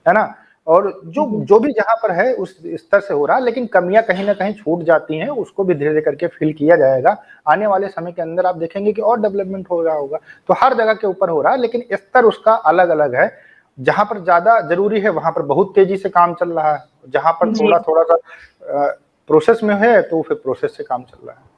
ना। और जो भी जहां पर है उस स्तर से हो रहा है, लेकिन कमियां कहीं ना कहीं छूट जाती हैं, उसको भी धीरे धीरे करके फिल किया जाएगा। आने वाले समय के अंदर आप देखेंगे कि और डेवलपमेंट हो रहा होगा। तो हर जगह के ऊपर हो रहा है, लेकिन स्तर उसका अलग अलग है। जहां पर ज्यादा जरूरी है वहां पर बहुत तेजी से काम चल रहा है, जहां पर थोड़ा सा प्रोसेस में है तो फिर प्रोसेस से काम चल रहा है।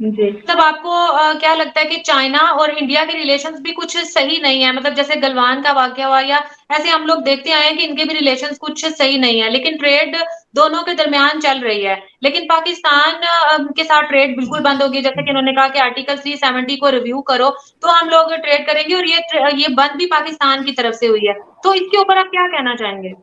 तब आपको क्या लगता है कि चाइना और इंडिया के रिलेशंस भी कुछ सही नहीं है? मतलब जैसे गलवान का वाकया हुआ या ऐसे हम लोग देखते आए हैं कि इनके भी रिलेशंस कुछ सही नहीं है, लेकिन ट्रेड दोनों के दरमियान चल रही है। लेकिन पाकिस्तान के साथ ट्रेड बिल्कुल बंद होगी, जैसे कि उन्होंने कहा कि आर्टिकल 370 को रिव्यू करो तो हम लोग ट्रेड करेंगे, और ये बंद भी पाकिस्तान की तरफ से हुई है। तो इसके ऊपर आप क्या कहना चाहेंगे?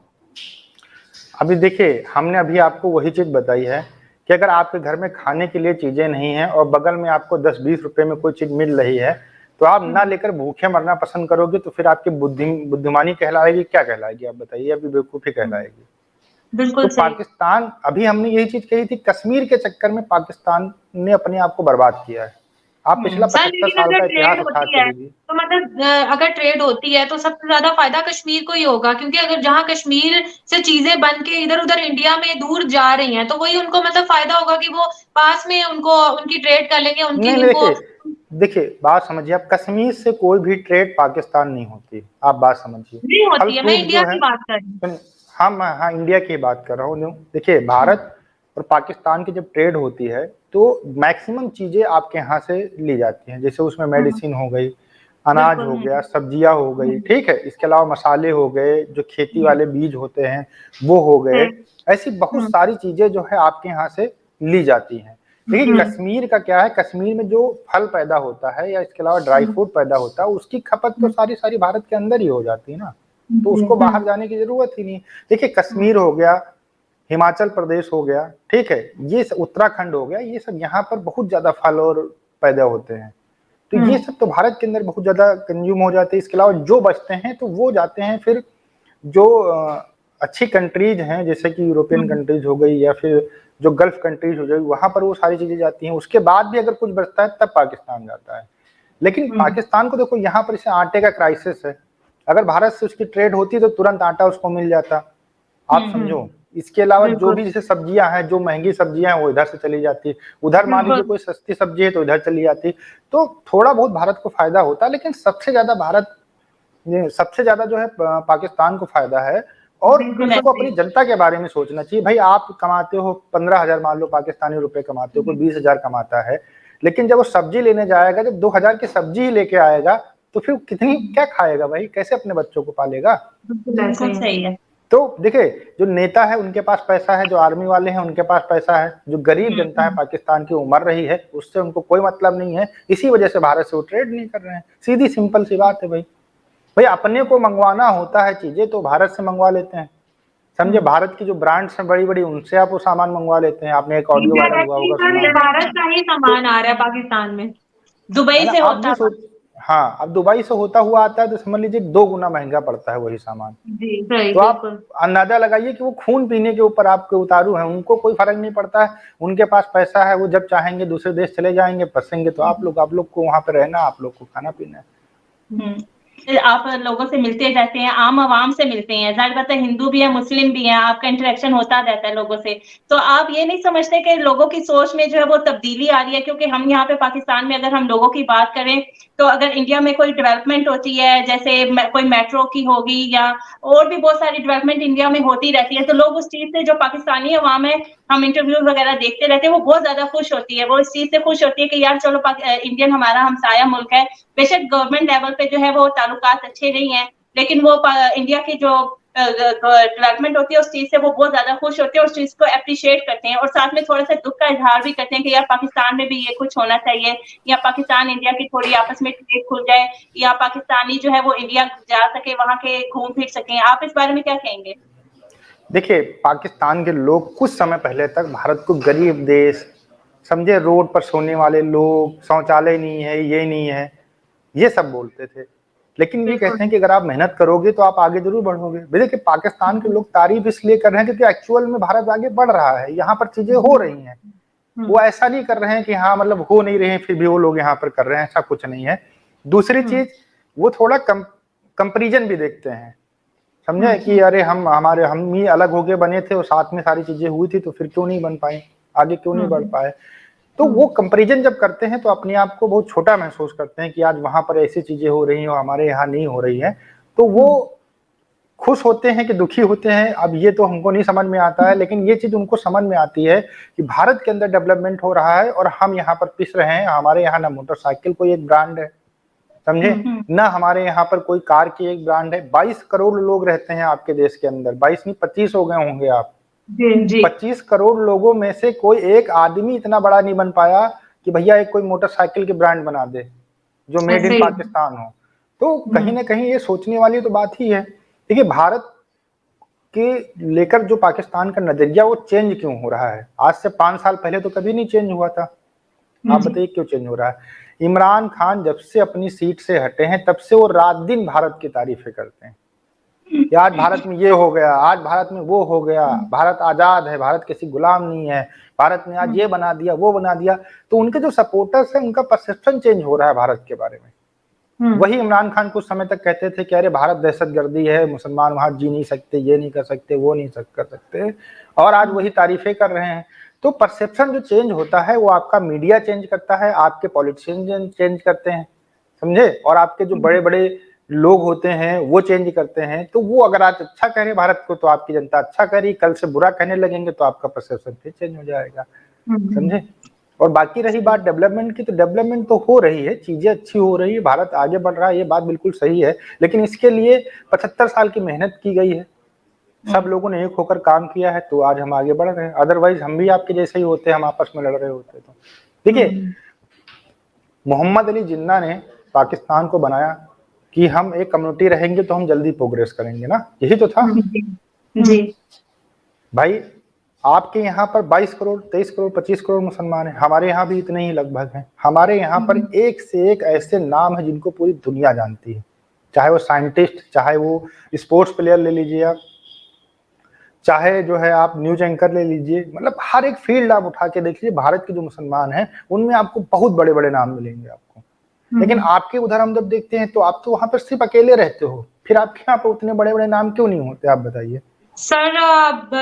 अभी देखिए हमने अभी आपको वही चीज बताई है कि अगर आपके घर में खाने के लिए चीजें नहीं है और बगल में आपको 10-20 रुपए में कोई चीज मिल रही है तो आप ना लेकर भूखे मरना पसंद करोगे, तो फिर आपकी बुद्धिमानी कहलाएगी? क्या कहलाएगी आप बताइए? अभी बेवकूफी कहलाएगी। बिल्कुल तो पाकिस्तान, अभी हमने यही चीज कही थी, कश्मीर के चक्कर में पाकिस्तान ने अपने आप को बर्बाद किया है। आप पिछला सर 75 लेकिन साल अगर का ट्रेड इतिहास उठा होती के है देखिए। तो मतलब अगर ट्रेड होती है तो सबसे ज्यादा फायदा कश्मीर को ही होगा, क्योंकि अगर जहाँ कश्मीर से चीजें बन के इधर उधर इंडिया में दूर जा रही हैं तो वही उनको मतलब फायदा होगा कि वो पास में उनको उनकी ट्रेड कर लेंगे, उनकी नहीं नहीं, इनको देखिए बात समझिए आप, कश्मीर से कोई भी ट्रेड पाकिस्तान नहीं होती, आप बात समझिए। नहीं फल होती है। मैं फ्रूट इंडिया जो है, की बात कर रही हूँ। हाँ मैं हाँ इंडिया की बात कर रहा हूँ। देखिए भारत और पाकिस्तान की जब ट्रेड होती है तो मैक्सिमम चीजें आपके यहाँ से ली जाती हैं, जैसे उसमें मेडिसिन हो गई, अनाज बिल्कुल। हो गया, सब्जियां हो गई, ठीक है, इसके अलावा मसाले हो गए, जो खेती वाले बीज होते हैं वो हो गए, ऐसी बहुत सारी चीजें जो है आपके यहाँ से ली जाती हैं। देखिए कश्मीर का क्या है, कश्मीर में जो फल पैदा होता है या इसके अलावा ड्राई फ्रूट पैदा होता है उसकी खपत तो सारी सारी भारत के अंदर ही हो जाती है ना, तो उसको बाहर जाने की जरूरत ही नहीं। देखिए कश्मीर हो गया, हिमाचल प्रदेश हो गया, ठीक है, ये उत्तराखंड हो गया, ये सब यहाँ पर बहुत ज्यादा फल और पैदा होते हैं, तो ये सब तो भारत के अंदर बहुत ज्यादा कंज्यूम हो जाते हैं। इसके अलावा जो बचते हैं तो वो जाते हैं फिर जो अच्छी कंट्रीज हैं, जैसे कि यूरोपियन कंट्रीज हो गई या फिर जो गल्फ कंट्रीज हो गई, वहां पर वो सारी चीजें जाती हैं। उसके बाद भी अगर कुछ बचता है तब पाकिस्तान जाता है। लेकिन पाकिस्तान को देखो यहाँ पर इसे आटे का क्राइसिस है, अगर भारत से उसकी ट्रेड होती तो तुरंत आटा उसको मिल जाता, आप समझो। इसके अलावा जो भी जैसे सब्जियां हैं, जो महंगी सब्जियां हैं वो इधर से चली जाती, उधर मान लीजिए कोई सस्ती सब्जी है तो इधर चली जाती, तो थोड़ा बहुत भारत को फायदा होता। लेकिन सबसे ज्यादा जो है पाकिस्तान को फायदा है। और उसको अपनी जनता के बारे में सोचना चाहिए। भाई आप कमाते हो 15,000 मान लो पाकिस्तानी रुपए कमाते हो, कोई 20,000 कमाता है, लेकिन जब वो सब्जी लेने जाएगा, जब 2,000 की सब्जी ही लेके आएगा तो फिर कितनी क्या खाएगा भाई, कैसे अपने बच्चों को पालेगा। बिल्कुल सही है। तो देखिए जो नेता है उनके पास पैसा है, जो आर्मी वाले हैं उनके पास पैसा है, जो गरीब जनता है पाकिस्तान की वो मर रही है, उससे उनको कोई मतलब नहीं है। इसी वजह से भारत से वो ट्रेड नहीं कर रहे हैं, सीधी सिंपल सी बात है। भाई अपने को मंगवाना होता है चीजें तो भारत से मंगवा लेते हैं, समझे। भारत की जो ब्रांड्स हैं बड़ी बड़ी, उनसे आप वो सामान मंगवा लेते हैं। आपने एक ऑडियो वायरल हुआ होगा, सुना होगा। भारत का ही सामान आ रहा है पाकिस्तान में, दुबई से आप होता ये सोच, हाँ अब दुबई से होता हुआ आता है तो समझ लीजिए 2 गुना महंगा पड़ता है वही सामान। जी सही, तो आप अंदाजा लगाइए कि वो खून पीने के ऊपर आपके उतारू हैं, उनको कोई फर्क नहीं पड़ता है, उनके पास पैसा है, वो जब चाहेंगे दूसरे देश चले जाएंगे, फंसेंगे तो आप लोग को वहां पे रहना, आप लोग को खाना पीना है। आप लोगों से मिलते रहते हैं, आम आवाम से मिलते हैं, जाहिर बात है हिंदू भी है मुस्लिम भी है, आपका इंटरेक्शन होता रहता है लोगों से, तो आप ये नहीं समझते कि लोगों की सोच में जो है वो तब्दीली आ रही है? क्योंकि हम यहाँ पे पाकिस्तान में अगर हम लोगों की बात करें तो अगर इंडिया में कोई डेवलपमेंट होती है, जैसे कोई मेट्रो की होगी या और भी बहुत सारी डेवलपमेंट इंडिया में होती रहती है, तो लोग उस चीज से, जो पाकिस्तानी अवाम है, हम इंटरव्यू वगैरह देखते रहते हैं, वो बहुत ज्यादा खुश होती है, वो इस चीज से खुश होती है कि यार चलो इंडियन हमारा हमसाया मुल्क है। बेशक गवर्नमेंट लेवल पे जो है वो ताल्लुकात अच्छे नहीं है, लेकिन वो इंडिया की जो डेवलपमेंट होती है उस चीज से वो बहुत ज्यादा खुश होते हैं, उस चीज को अप्रिशिएट करते हैं, और साथ में थोड़ा सा दुख का इजहार भी करते हैं कि यार पाकिस्तान में भी ये कुछ होना चाहिए, या पाकिस्तान इंडिया की थोड़ी आपस में ट्रेड खुल जाए, या पाकिस्तानी जो है वो इंडिया जा सके, वहां के घूम फिर सके। आप इस बारे में क्या कहेंगे? देखिए पाकिस्तान के लोग कुछ समय पहले तक भारत को गरीब देश समझे, रोड पर सोने वाले लोग, शौचालय नहीं है, ये नहीं है, ये सब बोलते थे। लेकिन ये कहते हैं कि अगर आप मेहनत करोगे तो आप आगे जरूर बढ़ोगे। देखिए पाकिस्तान के लोग तारीफ इसलिए कर रहे हैं क्योंकि एक्चुअल में भारत आगे बढ़ रहा है, यहाँ पर चीजें हो रही हैं। वो ऐसा नहीं कर रहे हैं कि हाँ मतलब हो नहीं रहे हैं फिर भी वो लोग यहाँ पर कर रहे हैं, ऐसा कुछ नहीं है। दूसरी चीज, वो थोड़ा कंपेरिजन भी देखते हैं, समझे, कि अरे हम ही अलग होके बने थे और साथ में सारी चीजें हुई थी, तो फिर क्यों नहीं बन पाए, आगे क्यों नहीं बढ़ पाए। तो वो कंपैरिजन जब करते हैं तो अपने आप को बहुत छोटा महसूस करते हैं कि आज वहां पर ऐसी चीजें हो रही हैं और हमारे यहाँ नहीं हो रही है, तो वो खुश होते हैं कि दुखी होते हैं, अब ये तो हमको नहीं समझ में आता है। लेकिन ये चीज उनको समझ में आती है कि भारत के अंदर डेवलपमेंट हो रहा है और हम यहाँ पर पिस रहे हैं। हमारे यहाँ ना मोटरसाइकिल कोई एक ब्रांड है, समझे, ना हमारे यहाँ पर कोई कार की एक ब्रांड है। 22 करोड़ लोग रहते हैं आपके देश के अंदर, 22 नहीं 25 हो गए होंगे आप। 25 करोड़ लोगों में से कोई एक आदमी इतना बड़ा नहीं बन पाया कि भैया एक कोई मोटरसाइकिल की ब्रांड बना दे जो मेड इन पाकिस्तान हो। तो कहीं ना कहीं ये सोचने वाली तो बात ही है। देखिए भारत के लेकर जो पाकिस्तान का नजरिया वो चेंज क्यों हो रहा है? आज से 5 साल पहले तो कभी नहीं चेंज हुआ था, आप बताइए क्यों चेंज हो रहा है? इमरान खान जब से अपनी सीट से हटे हैं तब से वो रात दिन भारत की तारीफें करते हैं, कि आज भारत में ये हो गया, आज भारत में वो हो गया, भारत आजाद है, भारत किसी गुलाम नहीं है, भारत में आज ये बना दिया, वो बना दिया। तो उनके जो सपोर्टर्स हैं उनका परसेप्शन चेंज हो रहा है भारत के बारे में। वही इमरान खान कुछ समय तक कहते थे कि अरे भारत दहशतगर्दी है, मुसलमान वहां जी नहीं सकते, ये नहीं कर सकते, वो नहीं कर सकते, और आज वही तारीफें कर रहे हैं। तो परसेप्शन जो चेंज होता है वो आपका मीडिया चेंज करता है, आपके पॉलिटिशियन चेंज करते हैं, समझे, और आपके जो बड़े बड़े लोग होते हैं वो चेंज करते हैं। तो वो अगर आज अच्छा कह रहे भारत को तो आपकी जनता अच्छा कह रही, कल से बुरा कहने लगेंगे तो आपका परसेप्शन फिर चेंज हो जाएगा, समझे। और बाकी रही बात डेवलपमेंट की, तो डेवलपमेंट तो हो रही है, चीजें अच्छी हो रही है, भारत आगे बढ़ रहा है, ये बात बिल्कुल सही है। लेकिन इसके लिए 75 साल की मेहनत की गई है, सब लोगों ने एक होकर काम किया है, तो आज हम आगे बढ़ रहे हैं। अदरवाइज हम भी आपके जैसे ही होते, हम आपस में लड़ रहे होते। तो देखिए, मोहम्मद अली जिन्ना ने पाकिस्तान को बनाया कि हम एक कम्युनिटी रहेंगे तो हम जल्दी प्रोग्रेस करेंगे ना, यही तो था जी भाई। आपके यहाँ पर 22 करोड़ 23 करोड़ 25 करोड़ मुसलमान हैं, हमारे यहाँ भी इतने ही लगभग हैं। हमारे यहाँ पर एक से एक ऐसे नाम है जिनको पूरी दुनिया जानती है, चाहे वो साइंटिस्ट, चाहे वो स्पोर्ट्स प्लेयर ले लीजिए आप, चाहे जो है आप न्यूज एंकर ले लीजिए, मतलब हर एक फील्ड आप उठा के देख लीजिए, भारत के जो मुसलमान हैं उनमें आपको बहुत बड़े बड़े नाम मिलेंगे आपको। लेकिन आपके उधर हम जब देखते हैं तो आप तो वहां पर सिर्फ अकेले रहते हो, फिर आपके यहाँ पर उतने बड़े बड़े नाम क्यों नहीं होते, आप बताइए। सर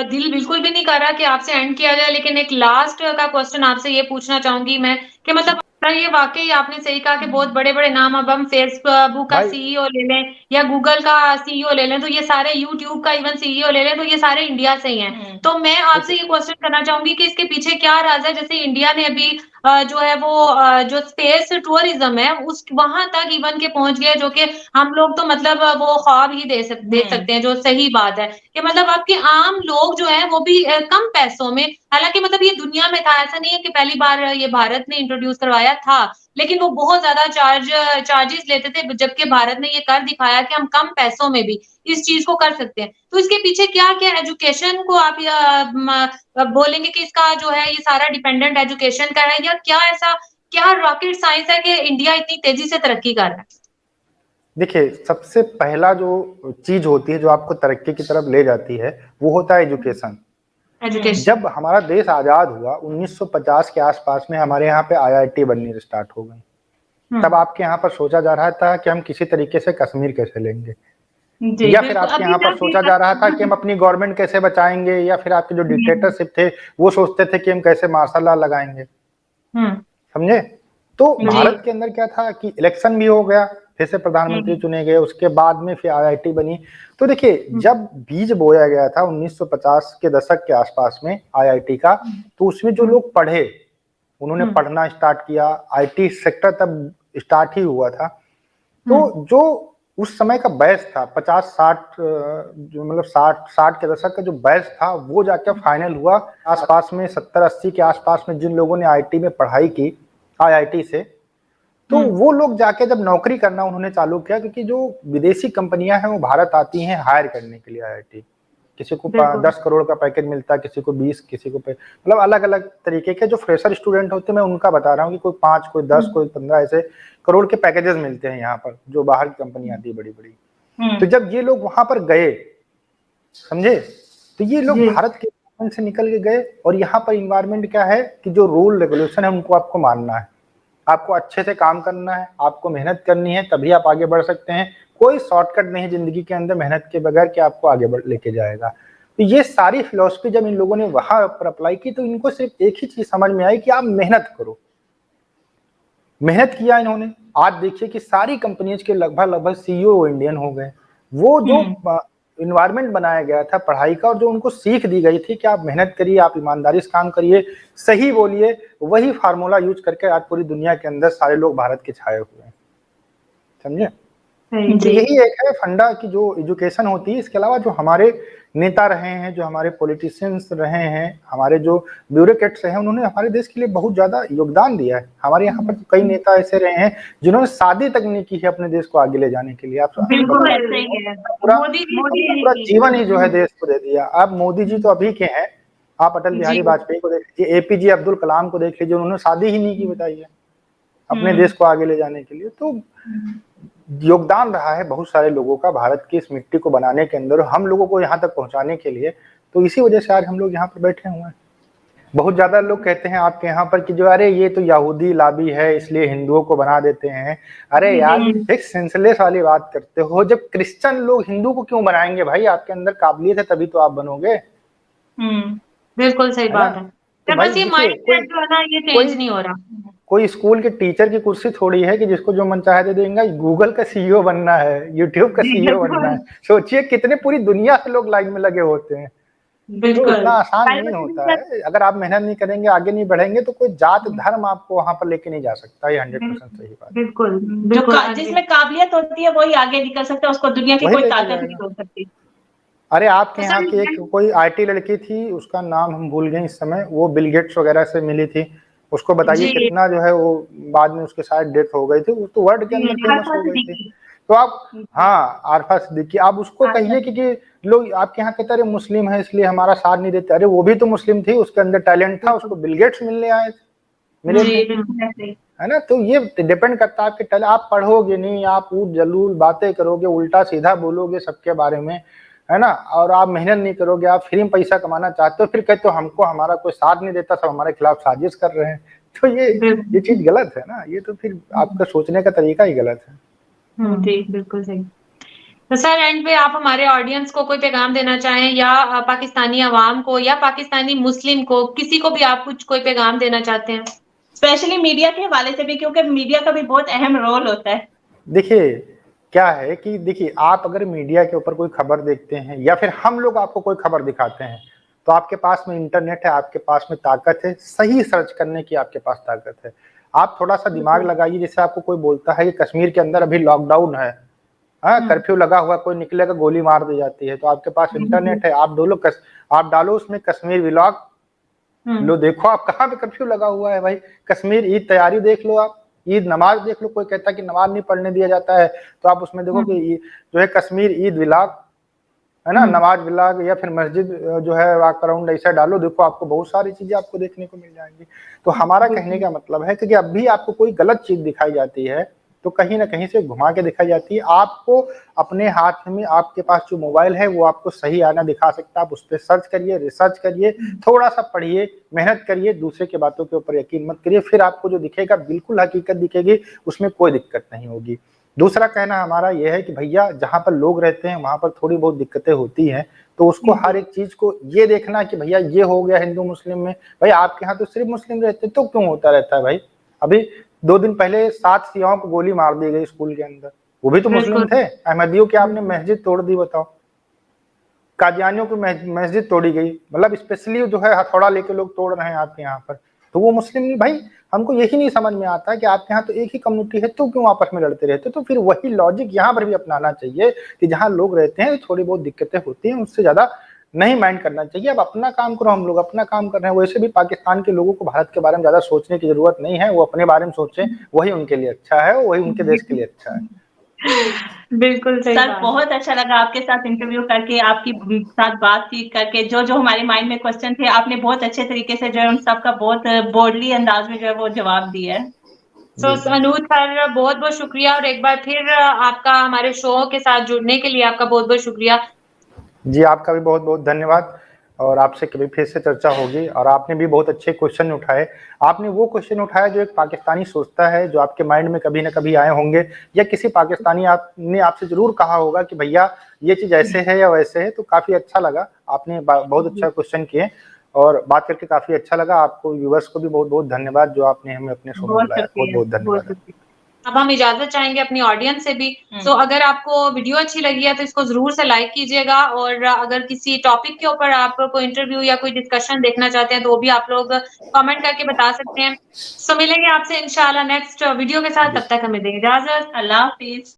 दिल बिल्कुल भी नहीं कर रहा कि आपसे एंड किया जाए, लेकिन एक लास्ट का क्वेश्चन आपसे ये पूछना चाहूंगी मैं कि मतलब ये वाकई आपने सही कहा कि बहुत बड़े बड़े नाम, अब हम फेसबुक का सीईओ ले लें या गूगल का सीईओ ले लें, तो ये सारे यूट्यूब का इवन सीईओ ले लें, तो ये सारे इंडिया से ही हैं। तो मैं आपसे ये क्वेश्चन करना चाहूंगी कि इसके पीछे क्या राज है। जैसे इंडिया ने अभी जो है वो जो स्पेस टूरिज्म है उस वहां तक इवन के पहुंच गया, जो कि हम लोग तो मतलब वो ख्वाब ही देख सकते हैं, जो सही बात है कि मतलब आपके आम लोग जो है वो भी कम पैसों में, हालांकि मतलब ये दुनिया में था, ऐसा नहीं है कि पहली बार ये भारत ने इंट्रोड्यूस करवाया था, लेकिन वो बहुत ज्यादा चार्जेस लेते थे, जबकि भारत ने ये कर दिखाया कि हम कम पैसों में भी इस चीज को कर सकते हैं। तो इसके पीछे क्या क्या एजुकेशन को आप बोलेंगे कि इसका जो है ये सारा डिपेंडेंट एजुकेशन का है, या क्या ऐसा क्या रॉकेट साइंस है कि इंडिया इतनी तेजी से तरक्की कर रहा है? देखिए, सबसे पहला जो चीज होती है जो आपको तरक्की की तरफ ले जाती है वो होता है एजुकेशन। जब हमारा देश आजाद हुआ 1950 के आसपास में हमारे यहाँ पे आईआईटी बननी स्टार्ट हो गई। तब आपके यहाँ पर सोचा जा रहा था कि हम किसी तरीके से कश्मीर कैसे लेंगे, या फिर आपके यहाँ पर सोचा जा रहा था कि हम अपनी गवर्नमेंट कैसे बचाएंगे, या फिर आपके जो डिक्टेटरशिप थे वो सोचते थे कि हम कैसे मार्शल लॉ लगाएंगे, समझे। तो भारत के अंदर क्या था कि इलेक्शन भी हो गया, फिर से प्रधानमंत्री चुने गए, उसके बाद में फिर आईआईटी बनी। तो देखिए, जब बीज बोया गया था 1950 के दशक के आसपास में आईआईटी का, तो उसमें जो लोग पढ़े उन्होंने पढ़ना स्टार्ट किया, आईटी सेक्टर तब स्टार्ट ही हुआ था। तो जो उस समय का बैच था 50-60 जो मतलब 60 के दशक का जो बैच था वो जाके फाइनल हुआ आसपास में 70-80 के आसपास में, जिन लोगों ने आईटी में पढ़ाई की आईआईटी से, तो वो लोग जाके जब नौकरी करना उन्होंने चालू किया, क्योंकि जो विदेशी कंपनियां हैं वो भारत आती हैं हायर करने के लिए आईआईटी। किसी को 10 करोड़ का पैकेज मिलता है, किसी को 20, किसी को मतलब अलग अलग तरीके के जो फ्रेशर स्टूडेंट होते हैं, मैं उनका बता रहा हूँ कि कोई 5, कोई 10, कोई 15 ऐसे करोड़ के पैकेजेस मिलते हैं यहाँ पर, जो बाहर की कंपनी आती है बड़ी बड़ी। तो जब ये लोग वहां पर गए, समझे, तो ये लोग भारत के से निकल के गए, और यहाँ पर इन्वायरमेंट क्या है कि जो रूल रेगुलेशन है उनको आपको मानना है, आपको अच्छे से काम करना है, आपको मेहनत करनी है, तभी आप आगे बढ़ सकते हैं। कोई शॉर्टकट नहीं जिंदगी के अंदर मेहनत के बगैर कि आपको आगे लेके जाएगा। तो ये सारी फिलॉसफी जब इन लोगों ने वहां पर अप्लाई की, तो इनको सिर्फ एक ही चीज समझ में आई कि आप मेहनत करो। मेहनत किया इन्होंने, आज देखिए कि सारी कंपनीज के लगभग सीईओ इंडियन हो गए। वो जो इन्वायरमेंट बनाया गया था पढ़ाई का, और जो उनको सीख दी गई थी कि आप मेहनत करिए, आप ईमानदारी से काम करिए, सही बोलिए, वही फार्मूला यूज करके आज पूरी दुनिया के अंदर सारे लोग भारत के छाए हुए हैं, समझे। तो यही एक है फंडा की जो एजुकेशन होती है। इसके अलावा जो हमारे नेता रहे हैं, जो हमारे पॉलिटिशियंस रहे हैं, हमारे जो ब्यूरोक्रेट्स हैं, उन्होंने हमारे देश के लिए बहुत ज्यादा योगदान दिया है। हमारे यहाँ पर कई नेता ऐसे रहे हैं जिन्होंने शादी तक नहीं की है अपने देश को आगे ले जाने के लिए। आप पूरा जीवन ही जो है देश को दे दिया। अब मोदी जी तो अभी के हैं, आप अटल बिहारी वाजपेयी को देख लीजिए, एपीजे अब्दुल कलाम को देख लीजिए, उन्होंने शादी ही नहीं की, बताइए, अपने देश को आगे ले जाने के लिए। तो योगदान रहा है बहुत सारे लोगों का भारत की इस मिट्टी को बनाने के अंदर, हम लोगों को यहाँ तक पहुँचाने के लिए। तो इसी वजह से आज हम लोग यहाँ पर बैठे हुए हैं। बहुत ज्यादा लोग कहते हैं आपके यहाँ पर कि जो अरे ये तो यहूदी लाबी है इसलिए हिंदुओं को बना देते हैं। अरे यार एक सेंसलेस वाली बात करते हो, जब क्रिश्चियन लोग हिंदू को क्यों बनाएंगे भाई? आपके अंदर काबिलियत है तभी तो आप बनोगे। बिल्कुल सही बात है। तो बस ये माइंडसेट जो है ना ये चेंज नहीं हो रहा। कोई स्कूल के टीचर की कुर्सी थोड़ी है कि जिसको जो मन चाहे दे देंगे। गूगल का सीईओ बनना है, यूट्यूब का सीईओ बनना है। सोचिए कितने पूरी दुनिया से लोग लाइन में लगे होते हैं। तो इतना आसान नहीं होता है। अगर आप मेहनत नहीं करेंगे, आगे नहीं बढ़ेंगे तो कोई जात धर्म आपको वहां पर लेके नहीं जा सकता। ये 100% सही बात। बिल्कुल जिसमें काबिलियत होती है वही आगे निकल सकता है, उसको दुनिया की कोई ताकत नहीं रोक सकती। अरे आपके यहाँ की एक कोई आईटी लड़की थी, उसका नाम हम भूल गए इस समय, वो बिल गेट्स वगैरह से मिली थी। उसको बताइए कितना जो है वो बाद में उसके शायद डेथ हो गई थी। वो तो वर्ल्ड के अंदर फेमस हो गई थी। तो आप आरफा सिद्दीकी, आप उसको कहिए कि लोग आपके यहाँ कहते हैं मुस्लिम है इसलिए हमारा साथ नहीं देते। अरे वो भी तो मुस्लिम थी, उसके अंदर टैलेंट था, उसको बिल गेट्स मिलने आए थे, मिले थे, है ना। तो ये डिपेंड करता है आपके टैलेंट। आप पढ़ोगे नहीं, आप ऊट जलूल बातें करोगे, उल्टा सीधा बोलोगे सबके बारे में, है ना, और आप मेहनत नहीं करोगे, आप फ्री में पैसा कमाना चाहते हो, फिर कहते हो हमको हमारा कोई साथ नहीं देता, सब हमारे खिलाफ साजिश कर रहे हैं। तो ये चीज गलत है ना। ये तो फिर आपका सोचने का तरीका ही गलत है। जी बिल्कुल सही। तो सर एंड पे आप हमारे ऑडियंस को कोई पैगाम देना चाहें, या पाकिस्तानी अवाम को या पाकिस्तानी मुस्लिम को, किसी को भी आप कुछ कोई पैगाम देना चाहते हैं? स्पेशली मीडिया के हवाले से भी, क्योंकि मीडिया का भी बहुत अहम रोल होता है। देखिए क्या है कि देखिए आप अगर मीडिया के ऊपर कोई खबर देखते हैं या फिर हम लोग आपको कोई खबर दिखाते हैं तो आपके पास में इंटरनेट है, आपके पास में ताकत है, सही सर्च करने की आपके पास ताकत है। आप थोड़ा सा दिमाग लगाइए। जैसे आपको कोई बोलता है कि कश्मीर के अंदर अभी लॉकडाउन है, कर्फ्यू लगा हुआ, कोई निकलेगा गोली मार दी जाती है, तो आपके पास इंटरनेट है, आप डालो उसमें कश्मीर व्लॉग, लो देखो आप कहाँ पे कर्फ्यू लगा हुआ है भाई। कश्मीर ईद तैयारी देख लो, आप ईद नमाज देख लो। कोई कहता है कि नमाज नहीं पढ़ने दिया जाता है, तो आप उसमें देखो कि जो है कश्मीर ईद व्लॉग, है ना, नमाज व्लॉग, या फिर मस्जिद जो है वॉक अराउंड ऐसा डालो, देखो आपको बहुत सारी चीजें आपको देखने को मिल जाएंगी। तो हमारा कहने का मतलब है कि अब भी आपको कोई गलत चीज दिखाई जाती है तो कहीं ना कहीं से घुमा के दिखाई जाती है। आपको अपने हाथ में, आपके पास जो मोबाइल है वो आपको सही आना दिखा सकता है। आप उस पर सर्च करिए, रिसर्च करिए, थोड़ा सा पढ़िए, मेहनत करिए, दूसरे के बातों के ऊपर यकीन मत करिए। फिर आपको जो दिखेगा बिल्कुल हकीकत दिखेगी, उसमें कोई दिक्कत नहीं होगी। दूसरा कहना हमारा यह है कि भैया जहाँ पर लोग रहते हैं वहां पर थोड़ी बहुत दिक्कतें होती हैं, तो उसको हर एक चीज को ये देखना कि भैया ये हो गया हिंदू मुस्लिम में, भाई आपके यहाँ तो सिर्फ मुस्लिम रहते तो क्यों होता रहता है भाई? अभी 2 दिन पहले 7 शियाओं को गोली मार दी गई स्कूल के अंदर, वो भी तो मुस्लिम थे। अहमदियों की आपने मस्जिद तोड़ दी, बताओ। कादियानियों की मस्जिद तोड़ी गई, मतलब स्पेशली जो है हथौड़ा लेके लोग तोड़ रहे हैं आपके यहाँ पर, तो वो मुस्लिम नहीं। भाई हमको यही नहीं समझ में आता है कि आपके यहाँ तो एक ही कम्युनिटी है तो क्यों आपस में लड़ते रहते? तो फिर वही लॉजिक यहाँ पर भी अपनाना चाहिए कि जहाँ लोग रहते हैं थोड़ी बहुत दिक्कतें होती हैं, उससे ज्यादा नहीं माइंड करना चाहिए। अब अपना काम करो, हम लोग अपना काम कर रहे हैं। वैसे भी पाकिस्तान के लोगों को भारत के बारे में ज्यादा सोचने की जरूरत नहीं है, वो अपने बारे में सोचें, वही उनके लिए अच्छा है, वही उनके देश के लिए अच्छा है। बिल्कुल सही सर बहुत अच्छा लगा आपके साथ इंटरव्यू करके, आपकी साथ बातचीत करके। जो जो हमारे माइंड में क्वेश्चन थे आपने बहुत अच्छे तरीके से जो है उन सबका बहुत बोल्डली अंदाज में जो है वो जवाब दिया है। सो अनुज सर बहुत बहुत शुक्रिया, और एक बार फिर आपका हमारे शो के साथ जुड़ने के लिए आपका बहुत बहुत शुक्रिया। जी आपका भी बहुत बहुत धन्यवाद, और आपसे कभी फिर से चर्चा होगी। और आपने भी बहुत अच्छे क्वेश्चन उठाए। आपने वो क्वेश्चन उठाया जो एक पाकिस्तानी सोचता है, जो आपके माइंड में कभी ना कभी आए होंगे, या किसी पाकिस्तानी ने आपसे जरूर कहा होगा कि भैया ये चीज ऐसे है या वैसे है। तो काफी अच्छा लगा, आपने बहुत अच्छा क्वेश्चन किए और बात करके काफी अच्छा लगा। आपको व्यूअर्स को भी बहुत बहुत धन्यवाद जो आपने हमें अपने शो में बुलाया। बहुत बहुत धन्यवाद। अब हम इजाजत चाहेंगे अपनी ऑडियंस से भी। तो अगर आपको वीडियो अच्छी लगी है तो इसको जरूर से लाइक कीजिएगा, और अगर किसी टॉपिक के ऊपर आप कोई इंटरव्यू या कोई डिस्कशन देखना चाहते हैं तो वो भी आप लोग कमेंट करके बता सकते हैं। सो मिलेंगे आपसे इंशाल्लाह नेक्स्ट वीडियो के साथ, तब तक हमें देंगे इजाजत। अल्लाह हाफिज।